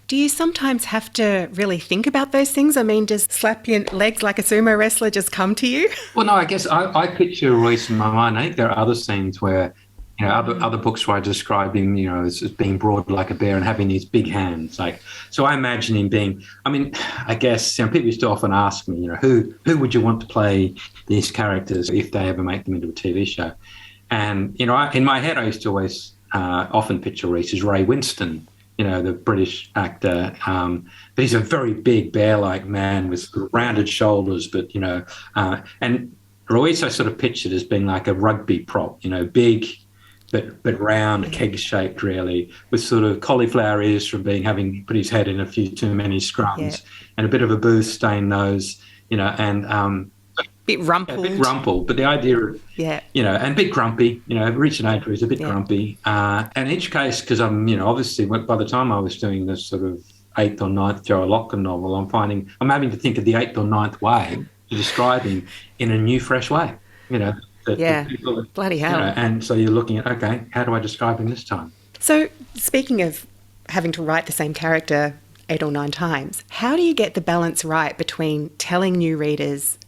Do you sometimes have to really think about those things? I mean, does slap your legs like a sumo wrestler just come to you? Well, no, I guess I picture Royce in my mind. I think there are other scenes where, other books where I describe him, as being broad like a bear and having these big hands. So I imagine him being, I guess, people used to often ask me, who would you want to play these characters if they ever make them into a TV show? And, in my head, I used to always often picture Reese as Ray Winston, the British actor. But he's a very big bear-like man with rounded shoulders. But, and Ruiz I sort of pictured as being like a rugby prop, big but round, keg-shaped really, with sort of cauliflower ears from having put his head in a few too many scrums, and a bit of a booth-stained nose, and... bit rumpled. A bit rumpled, but the idea of, and a bit grumpy, reached an age where he's a bit grumpy. And in each case, because I'm, obviously, by the time I was doing this sort of 8th or 9th Joe Lachlan novel, I'm having to think of the 8th or 9th way to describe him in a new, fresh way, bloody hell. And so you're looking at, okay, how do I describe him this time? So speaking of having to write the same character 8 or 9 times, how do you get the balance right between telling new readers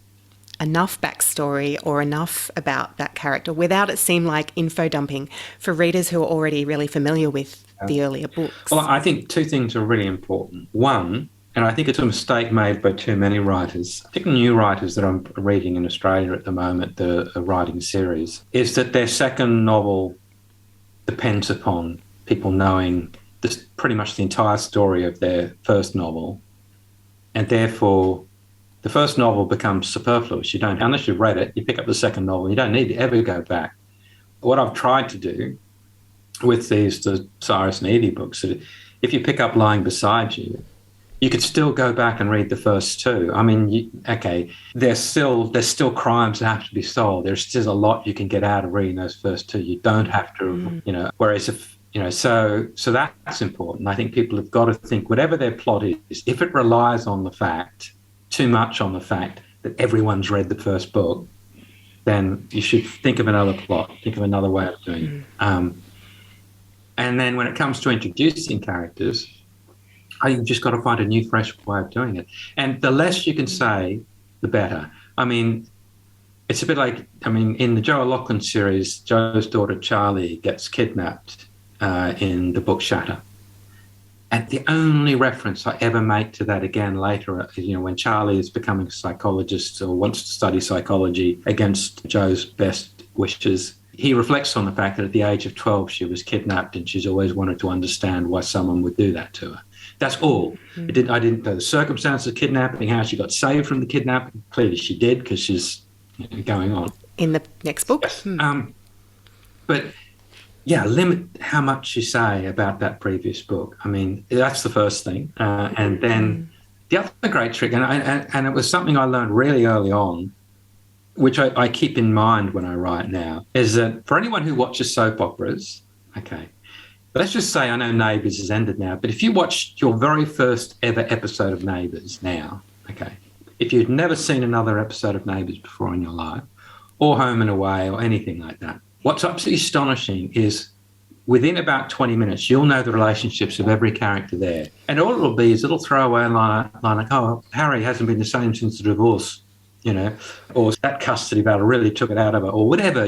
enough backstory or enough about that character without it seem like info dumping for readers who are already really familiar with the earlier books? Well, I think 2 things are really important. One, and I think it's a mistake made by too many writers, particularly new writers that I'm reading in Australia at the moment, the writing series, is that their second novel depends upon people knowing pretty much the entire story of their first novel, and therefore the first novel becomes superfluous. You don't, unless you've read it, you pick up the second novel, you don't need to ever go back. What I've tried to do with the Cyrus and Evie books, if you pick up Lying Beside You, you could still go back and read the first 2. There's still crimes that have to be solved. There's still a lot you can get out of reading those first 2. You don't have to, whereas if, so that's important. I think people have got to think, whatever their plot is, if it relies on too much on the fact that everyone's read the first book, then you should think of another plot, think of another way of doing it. And then when it comes to introducing characters, you've just got to find a new, fresh way of doing it. And the less you can say, the better. It's a bit like, in the Joe Lachlan series, Joe's daughter Charlie gets kidnapped in the book Shatter. And the only reference I ever make to that again later is, when Charlie is becoming a psychologist or wants to study psychology against Joe's best wishes, he reflects on the fact that at the age of 12 she was kidnapped and she's always wanted to understand why someone would do that to her. That's all. I didn't know the circumstances of kidnapping, how she got saved from the kidnapping. Clearly she did, because she's going on. In the next book? Yes. But... limit how much you say about that previous book. That's the first thing. And then the other great trick, and it was something I learned really early on, which I keep in mind when I write now, is that for anyone who watches soap operas, let's just say, I know Neighbours has ended now, but if you watched your very first ever episode of Neighbours now, if you'd never seen another episode of Neighbours before in your life, or Home and Away or anything like that, what's absolutely astonishing is within about 20 minutes, you'll know the relationships of every character there. And all it'll be is a little throwaway line like, oh, Harry hasn't been the same since the divorce, or that custody battle really took it out of her, or whatever,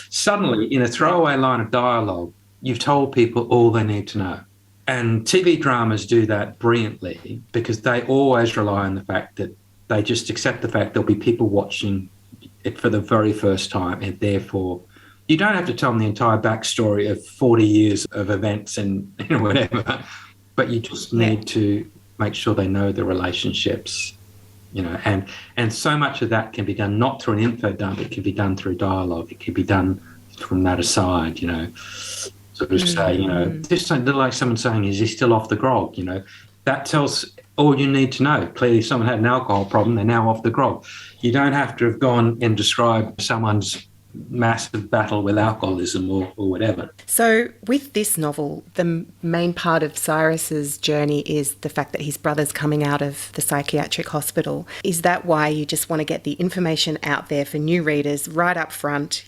Suddenly, in a throwaway line of dialogue, you've told people all they need to know. And TV dramas do that brilliantly because they always rely on the fact that they just accept the fact there'll be people watching it for the very first time, and therefore you don't have to tell them the entire backstory of 40 years of events and whatever, but you just need to make sure they know the relationships, and so much of that can be done not through an info dump. It can be done through dialogue. It can be done from that aside, sort of say, just like someone saying, is he still off the grog? That tells all you need to know. Clearly someone had an alcohol problem, they're now off the grog. You don't have to have gone and described someone's massive battle with alcoholism or whatever. So with this novel, the main part of Cyrus's journey is the fact that his brother's coming out of the psychiatric hospital. Is that why you just want to get the information out there for new readers right up front?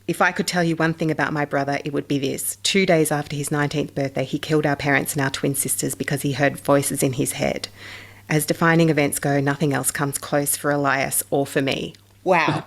If I could tell you one thing about my brother, it would be this. 2 days after his 19th birthday, he killed our parents and our twin sisters because he heard voices in his head. As defining events go, nothing else comes close for Elias or for me. Wow.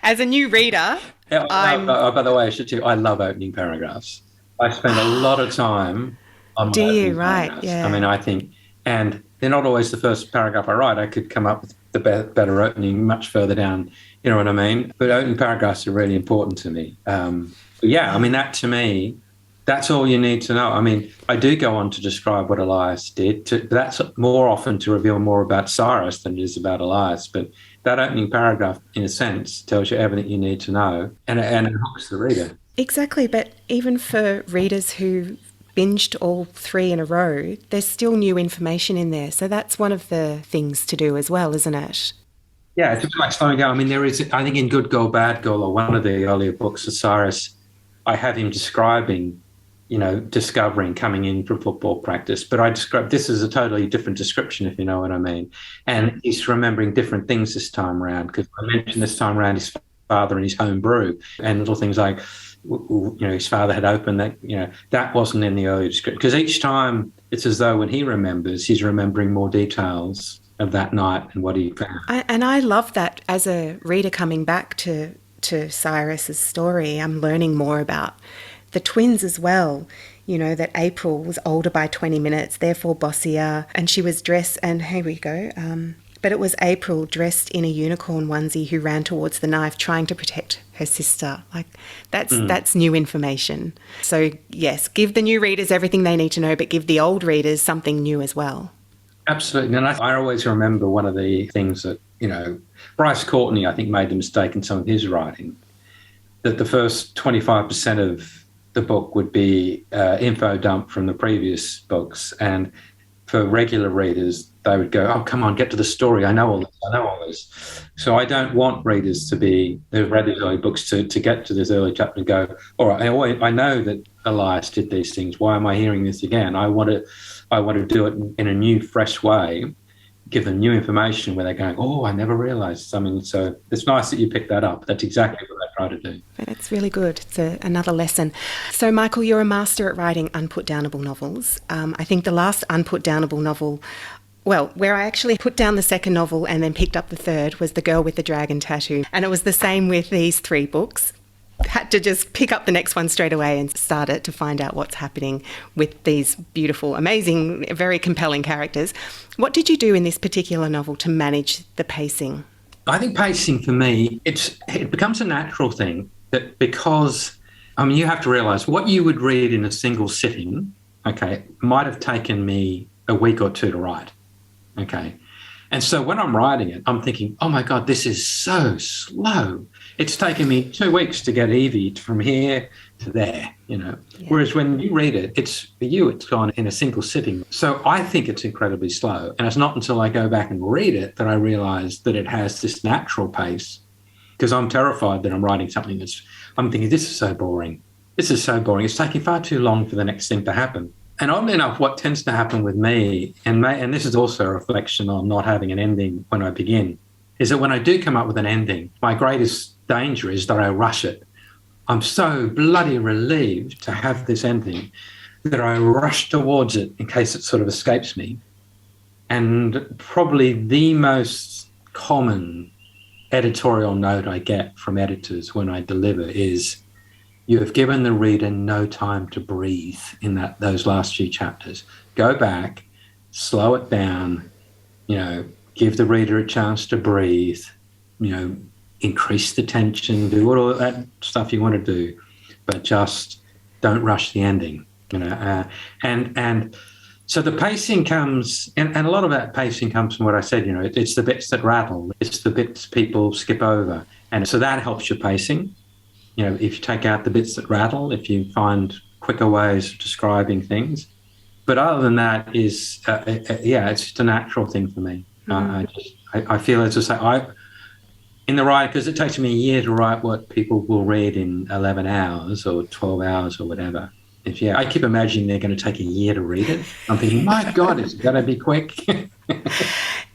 As a new reader, by the way, I should tell you, I love opening paragraphs. I spend a lot of time on my opening paragraphs. Yeah. I mean, I think, and they're not always the first paragraph I write. I could come up with the better opening much further down, you know what I mean? But opening paragraphs are really important to me. That to me, that's all you need to know. I mean, I do go on to describe what Elias did. That's more often to reveal more about Cyrus than it is about Elias. But that opening paragraph, in a sense, tells you everything you need to know, and it hooks the reader. Exactly, but even for readers who binged all 3 in a row, there's still new information in there. So that's one of the things to do as well, isn't it? Yeah, it's a bit like slowing down. I mean, there is, I think in Good Girl, Bad Girl, or one of the earlier books of Cyrus, I have him describing, discovering coming in from football practice. But I describe this as a totally different description, if you know what I mean. And he's remembering different things this time around, because I mentioned this time around his father and his home brew, and little things like, his father had opened that, that wasn't in the earlier description. Because each time it's as though when he remembers, he's remembering more details of that night and what he found. And I love that as a reader coming back to Cyrus's story, I'm learning more about the twins as well. That April was older by 20 minutes, therefore bossier, and she was dressed, and here we go, but it was April dressed in a unicorn onesie who ran towards the knife trying to protect her sister. That's new information. So yes, give the new readers everything they need to know, but give the old readers something new as well. Absolutely. And I always remember one of the things that, Bryce Courtney, I think, made the mistake in some of his writing, that the first 25% of the book would be info dump from the previous books. And for regular readers, they would go, oh, come on, get to the story. I know all this. So I don't want readers who've read these early books to get to this early chapter and go, all right, I know that Elias did these things. Why am I hearing this again? I want to do it in a new, fresh way, give them new information where they're going, oh, I never realised something. So it's nice that you picked that up. That's exactly what I try to do. That's really good. It's another lesson. So, Michael, you're a master at writing unput-downable novels. I think the last unput-downable novel, where I actually put down the second novel and then picked up the third, was The Girl with the Dragon Tattoo. And it was the same with these 3 books. Had to just pick up the next one straight away and start it to find out what's happening with these beautiful, amazing, very compelling characters. What did you do in this particular novel to manage the pacing? I think pacing for me, it becomes a natural thing that because, you have to realise what you would read in a single sitting, might have taken me a week or 2 to write, And so when I'm writing it, I'm thinking, oh my God, this is so slow. It's taken me 2 weeks to get Evie from here to there, Yeah. Whereas when you read it, for you, it's gone in a single sitting. So I think it's incredibly slow. And it's not until I go back and read it that I realise that it has this natural pace, because I'm terrified that I'm writing something I'm thinking, this is so boring. This is so boring. It's taking far too long for the next thing to happen. And oddly enough, what tends to happen with me, and this is also a reflection on not having an ending when I begin, is that when I do come up with an ending, my greatest danger is that I rush it. I'm so bloody relieved to have this ending that I rush towards it in case it sort of escapes me. And probably the most common editorial note I get from editors when I deliver is, you have given the reader no time to breathe in those last few chapters. Go back, slow it down, give the reader a chance to breathe, increase the tension, do all that stuff you want to do, but just don't rush the ending. And so the pacing comes, and a lot of that pacing comes from what I said, it's the bits that rattle, it's the bits people skip over. And so that helps your pacing. If you take out the bits that rattle, if you find quicker ways of describing things. But other than that it's just a natural thing for me. I feel, as I say, in the writing, because it takes me a year to write what people will read in 11 hours or 12 hours or whatever. I keep imagining they're going to take a year to read it. I'm thinking, my God, it's going to be quick.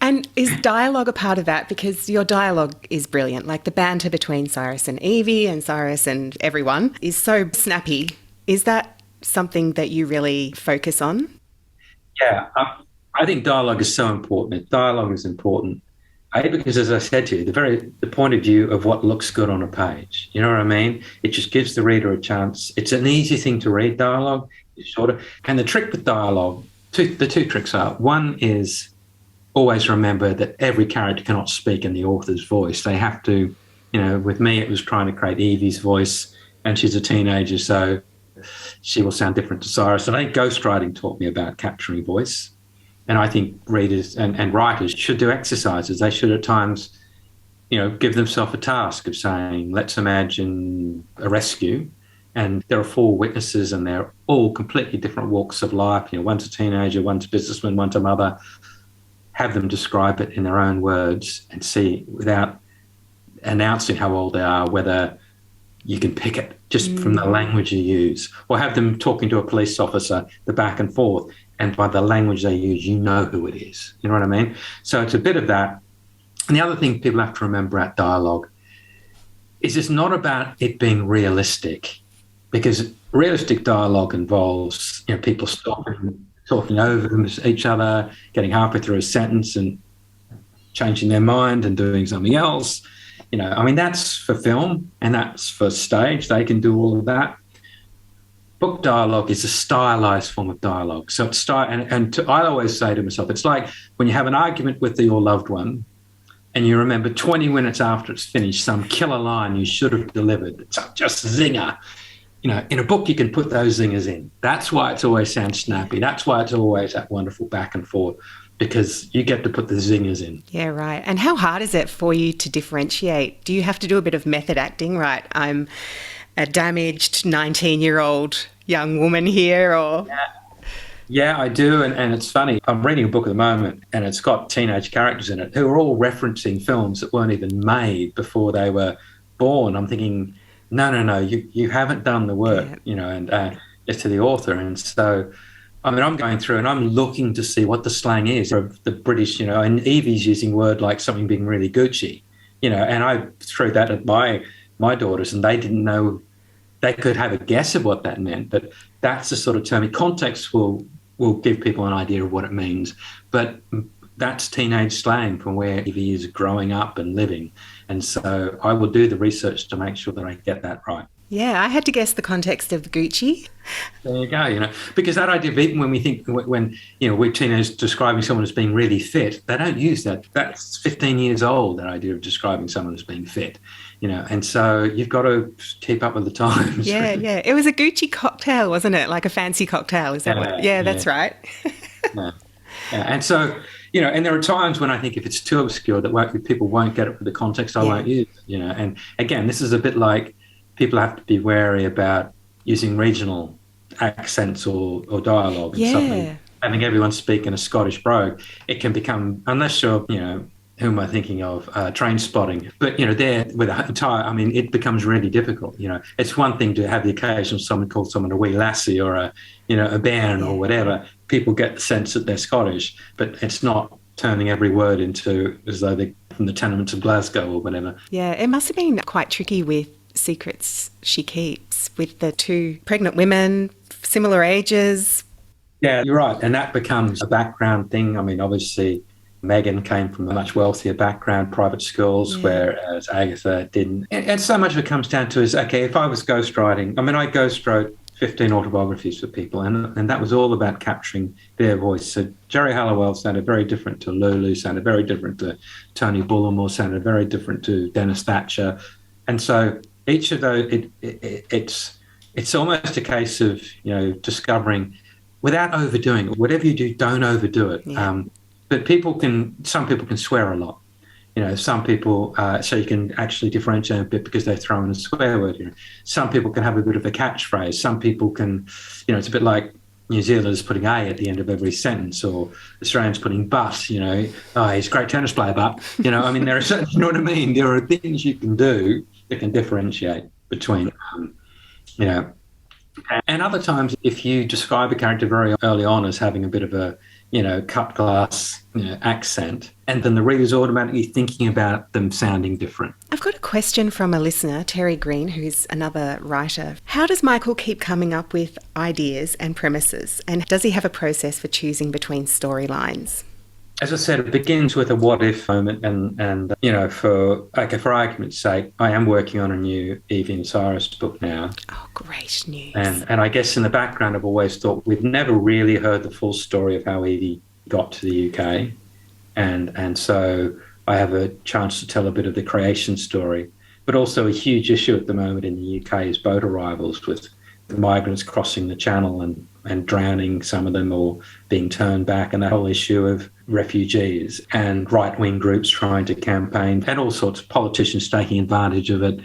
And is dialogue a part of that? Because your dialogue is brilliant. Like the banter between Cyrus and Evie and Cyrus and everyone is so snappy. Is that something that you really focus on? Yeah, I think dialogue is so important. Dialogue is important. Because, as I said to you, the point of view of what looks good on a page. You know what I mean? It just gives the reader a chance. It's an easy thing to read, dialogue. And the trick with dialogue, the two tricks are, one is always remember that every character cannot speak in the author's voice. They have to, with me, it was trying to create Evie's voice, and she's a teenager, so she will sound different to Cyrus. And I think ghostwriting taught me about capturing voice. And I think readers and writers should do exercises. They should at times, give themselves a task of saying, let's imagine a rescue, and there are 4 witnesses and they're all completely different walks of life. One's a teenager, one's a businessman, one's a mother. Have them describe it in their own words and see, without announcing how old they are, whether you can pick it just from the language you use, or have them talking to a police officer, the back and forth, and by the language they use, you know who it is. You know what I mean? So it's a bit of that. And the other thing people have to remember at dialogue is it's not about it being realistic, because realistic dialogue involves, people talking over each other, getting halfway through a sentence and changing their mind and doing something else. That's for film and that's for stage. They can do all of that. Book dialogue is a stylized form of dialogue. So it's I always say to myself, it's like when you have an argument with your loved one and you remember 20 minutes after it's finished, some killer line you should have delivered. It's just zinger. In a book, you can put those zingers in. That's why it's always sounds snappy. That's why it's always that wonderful back and forth, because you get to put the zingers in. Yeah, right. And how hard is it for you to differentiate? Do you have to do a bit of method acting, right? I'm a damaged 19-year-old young woman here, or... Yeah, I do. And it's funny. I'm reading a book at the moment and it's got teenage characters in it who are all referencing films that weren't even made before they were born. I'm thinking, no, you haven't done the work, and it's to the author. And so, I'm going through and I'm looking to see what the slang is of the British, and Evie's using word like something being really Gucci, and I threw that at my daughters and they didn't know. They could have a guess of what that meant, but that's the sort of term. Context will give people an idea of what it means, but that's teenage slang from where Evie is growing up and living. And so I will do the research to make sure that I get that right. Yeah, I had to guess the context of Gucci. There you go, because that idea of, even when we think, when we're teenagers describing someone as being really fit, they don't use that. That's 15 years old, that idea of describing someone as being fit, and so you've got to keep up with the times. Yeah, really. yeah. It was a Gucci cocktail, wasn't it? Like a fancy cocktail, is that what? Yeah, that's right. Yeah. And so, and there are times when I think if it's too obscure that people won't get it for the context, I won't use it, and again, this is a bit like people have to be wary about using regional accents or dialogue. Yeah. Something, having everyone speak in a Scottish brogue, it can become, unless you're, who am I thinking of? Train spotting. But, there with an entire, it becomes really difficult. It's one thing to have the occasion someone call someone a wee lassie or a bairn or whatever. People get the sense that they're Scottish, but it's not turning every word into as though they're from the tenements of Glasgow or whatever. Yeah, it must have been quite tricky with secrets she keeps with the two pregnant women, similar ages. Yeah, you're right. And that becomes a background thing. I mean, obviously, Megan came from a much wealthier background, private schools, whereas Agatha didn't. And so much of it comes down to is, okay, if I was ghostwriting, I mean, I ghostwrote 15 autobiographies for people, and that was all about capturing their voice. So Jerry Halliwell sounded very different to Lulu, sounded very different to Tony Bullimore, sounded very different to Dennis Thatcher. And so each of those, it's almost a case of, discovering without overdoing it. Whatever you do, don't overdo it. Yeah. But some people can swear a lot. Some people, so you can actually differentiate a bit because they throw in a swear word. Some people can have a bit of a catchphrase. Some people can, it's a bit like New Zealanders putting A at the end of every sentence, or Australians putting but, he's a great tennis player, but, I mean, there are certain, you know what I mean? There are things you can do that can differentiate between, and other times, if you describe a character very early on as having a bit of a, cut glass accent, and then the reader's automatically thinking about them sounding different. I've got a question from a listener, Terry Green, who's another writer. How does Michael keep coming up with ideas and premises? And does he have a process for choosing between storylines? As I said, it begins with a what-if moment, and for argument's sake, I am working on a new Evie and Cyrus book now. Oh, great news. And I guess in the background, I've always thought we've never really heard the full story of how Evie got to the UK. And so I have a chance to tell a bit of the creation story. But also a huge issue at the moment in the UK is boat arrivals, with the migrants crossing the channel and drowning, some of them, or being turned back, and that whole issue of refugees and right-wing groups trying to campaign, and all sorts of politicians taking advantage of it.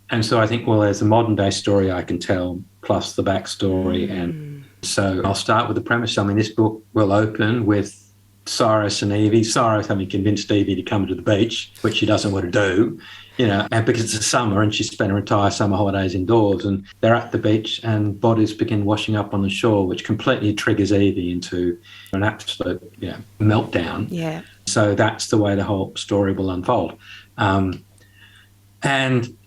And so I think, well, there's a modern-day story I can tell, plus the backstory. And so I'll start with the premise. I mean, this book will open with Cyrus and Evie. Cyrus having convinced Evie to come to the beach, which she doesn't want to do, and because it's summer and she spent her entire summer holidays indoors, and they're at the beach and bodies begin washing up on the shore, which completely triggers Evie into an absolute meltdown. Yeah. So that's the way the whole story will unfold. And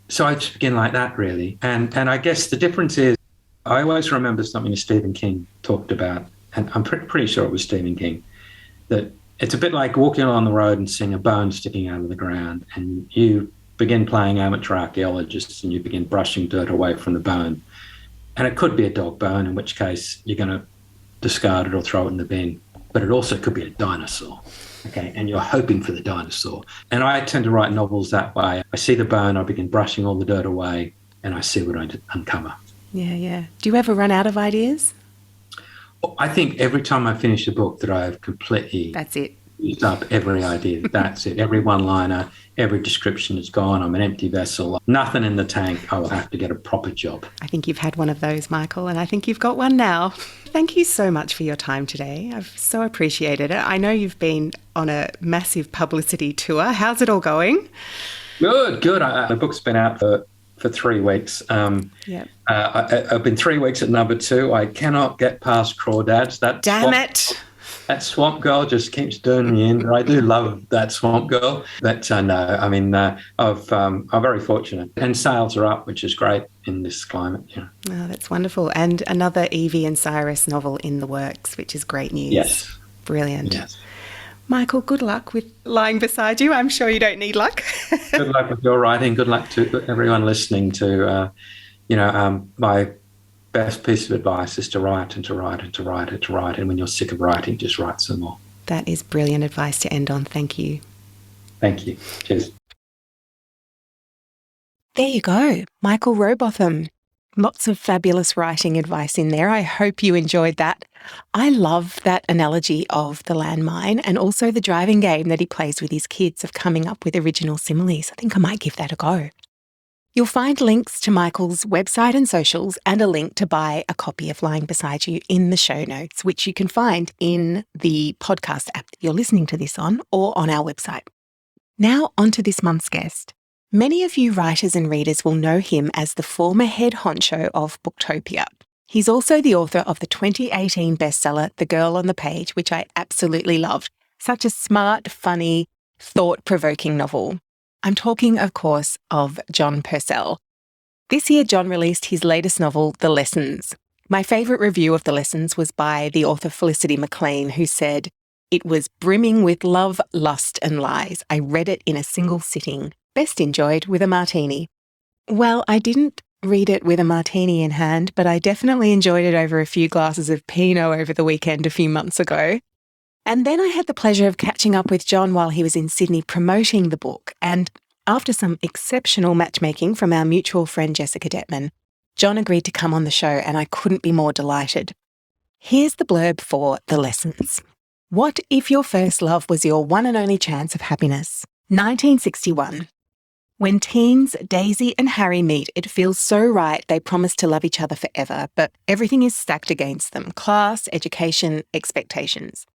so I just begin like that, really. And I guess the difference is I always remember something that Stephen King talked about, and I'm pretty sure it was Stephen King, that it's a bit like walking along the road and seeing a bone sticking out of the ground, and you begin playing amateur archaeologists and you begin brushing dirt away from the bone. And it could be a dog bone, in which case you're going to discard it or throw it in the bin. But it also could be a dinosaur, okay? And you're hoping for the dinosaur. And I tend to write novels that way. I see the bone, I begin brushing all the dirt away, and I see what I uncover. Yeah, yeah. Do you ever run out of ideas? I think every time I finish a book that I have completely... That's it. Used up every idea. That's it. Every one-liner, every description is gone. I'm an empty vessel. Nothing in the tank. I will have to get a proper job. I think you've had one of those, Michael, and I think you've got one now. Thank you so much for your time today. I've so appreciated it. I know you've been on a massive publicity tour. How's it all going? Good. The book's been out for 3 weeks. I've been 3 weeks at number 2. I cannot get past Crawdads. Damn it. That Swamp Girl just keeps doing me in. I do love that Swamp Girl. But no, I mean, I'm very fortunate. And sales are up, which is great in this climate. Yeah. Oh, that's wonderful. And another Evie and Cyrus novel in the works, which is great news. Yes. Brilliant. Yes. Michael, good luck with lying beside you. I'm sure you don't need luck. Good luck with your writing. Good luck to everyone listening to, my best piece of advice is to write and to write and to write and to write. And when you're sick of writing, just write some more. That is brilliant advice to end on. Thank you. Thank you. Cheers. There you go. Michael Robotham. Lots of fabulous writing advice in there. I hope you enjoyed that. I love that analogy of the landmine, and also the driving game that he plays with his kids of coming up with original similes. I think I might give that a go. You'll find links to Michael's website and socials and a link to buy a copy of Lying Beside You in the show notes, which you can find in the podcast app that you're listening to this on or on our website. Now on to this month's guest. Many of you writers and readers will know him as the former head honcho of Booktopia. He's also the author of the 2018 bestseller, The Girl on the Page, which I absolutely loved. Such a smart, funny, thought-provoking novel. I'm talking, of course, of John Purcell. This year, John released his latest novel, The Lessons. My favourite review of The Lessons was by the author Felicity McLean, who said, "It was brimming with love, lust and lies. I read it in a single sitting. Best enjoyed with a martini." Well, I didn't read it with a martini in hand, but I definitely enjoyed it over a few glasses of Pinot over the weekend a few months ago. And then I had the pleasure of catching up with John while he was in Sydney promoting the book. And after some exceptional matchmaking from our mutual friend Jessica Detman, John agreed to come on the show and I couldn't be more delighted. Here's the blurb for The Lessons. What if your first love was your one and only chance of happiness? 1961. When teens Daisy and Harry meet, it feels so right they promise to love each other forever, but everything is stacked against them: class, education, expectations.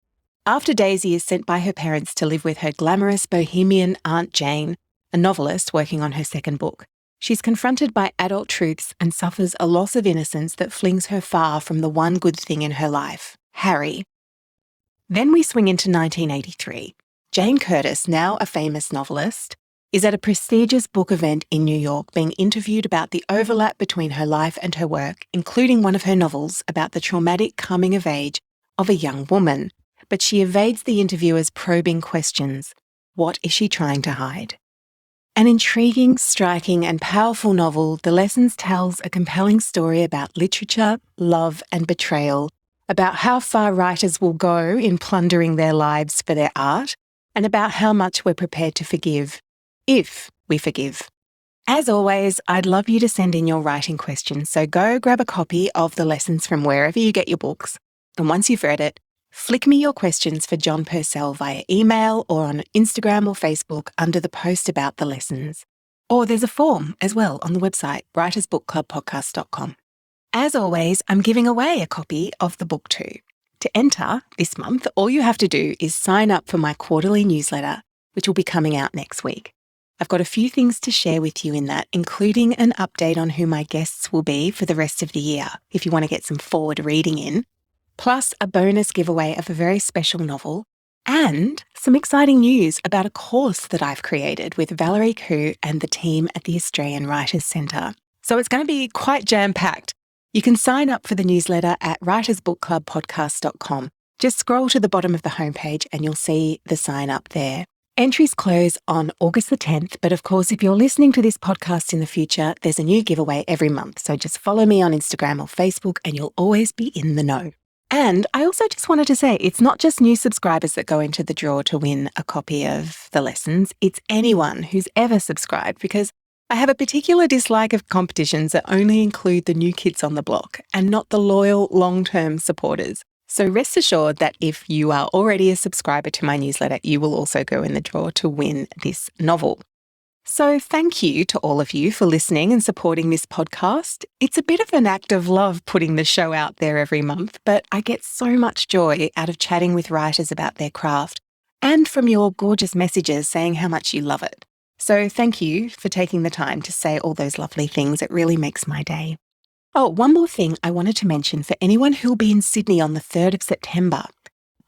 After Daisy is sent by her parents to live with her glamorous bohemian Aunt Jane, a novelist working on her second book, she's confronted by adult truths and suffers a loss of innocence that flings her far from the one good thing in her life, Harry. Then we swing into 1983. Jane Curtis, now a famous novelist, is at a prestigious book event in New York being interviewed about the overlap between her life and her work, including one of her novels about the traumatic coming of age of a young woman. But she evades the interviewer's probing questions. What is she trying to hide? An intriguing, striking and powerful novel, The Lessons tells a compelling story about literature, love and betrayal, about how far writers will go in plundering their lives for their art, and about how much we're prepared to forgive, if we forgive. As always, I'd love you to send in your writing questions, so go grab a copy of The Lessons from wherever you get your books, and once you've read it, flick me your questions for John Purcell via email or on Instagram or Facebook under the post about The Lessons. Or there's a form as well on the website, writersbookclubpodcast.com. As always, I'm giving away a copy of the book too. To enter this month, all you have to do is sign up for my quarterly newsletter, which will be coming out next week. I've got a few things to share with you in that, including an update on who my guests will be for the rest of the year, if you want to get some forward reading in, plus a bonus giveaway of a very special novel, and some exciting news about a course that I've created with Valerie Khoo and the team at the Australian Writers Centre. So it's going to be quite jam-packed. You can sign up for the newsletter at writersbookclubpodcast.com. Just scroll to the bottom of the homepage and you'll see the sign up there. Entries close on August the 10th, but of course, if you're listening to this podcast in the future, there's a new giveaway every month. So just follow me on Instagram or Facebook and you'll always be in the know. And I also just wanted to say, it's not just new subscribers that go into the draw to win a copy of The Lessons. It's anyone who's ever subscribed, because I have a particular dislike of competitions that only include the new kids on the block and not the loyal, long-term supporters. So rest assured that if you are already a subscriber to my newsletter, you will also go in the draw to win this novel. So thank you to all of you for listening and supporting this podcast. It's a bit of an act of love putting the show out there every month, but I get so much joy out of chatting with writers about their craft and from your gorgeous messages saying how much you love it. So thank you for taking the time to say all those lovely things. It really makes my day. Oh, one more thing I wanted to mention for anyone who'll be in Sydney on the 3rd of September.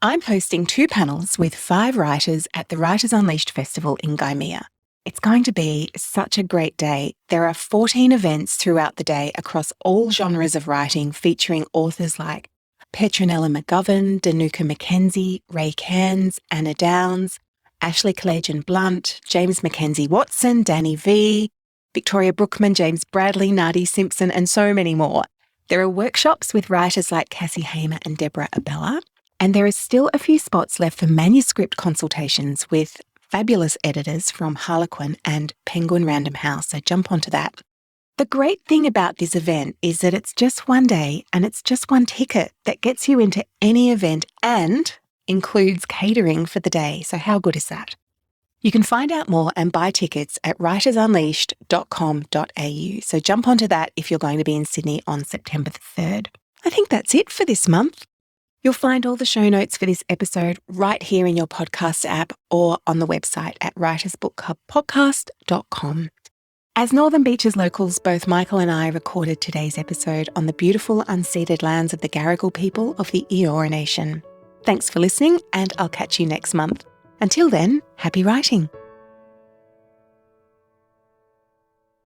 I'm hosting 2 panels with 5 writers at the Writers Unleashed Festival in Gymea. It's going to be such a great day. There are 14 events throughout the day across all genres of writing, featuring authors like Petronella McGovern, Danuka Mackenzie, Ray Cairns, Anna Downs, Ashley Collegian-Blunt, James Mackenzie Watson, Danny V, Victoria Brookman, James Bradley, Nadi Simpson, and so many more. There are workshops with writers like Cassie Hamer and Deborah Abella, and there is still a few spots left for manuscript consultations with fabulous editors from Harlequin and Penguin Random House, so jump onto that. The great thing about this event is that it's just one day and it's just one ticket that gets you into any event and includes catering for the day. So how good is that? You can find out more and buy tickets at writersunleashed.com.au. So jump onto that if you're going to be in Sydney on September the 3rd. I think that's it for this month. You'll find all the show notes for this episode right here in your podcast app or on the website at writersbookclubpodcast.com. As Northern Beaches locals, both Michael and I recorded today's episode on the beautiful unceded lands of the Gadigal people of the Eora Nation. Thanks for listening, and I'll catch you next month. Until then, happy writing.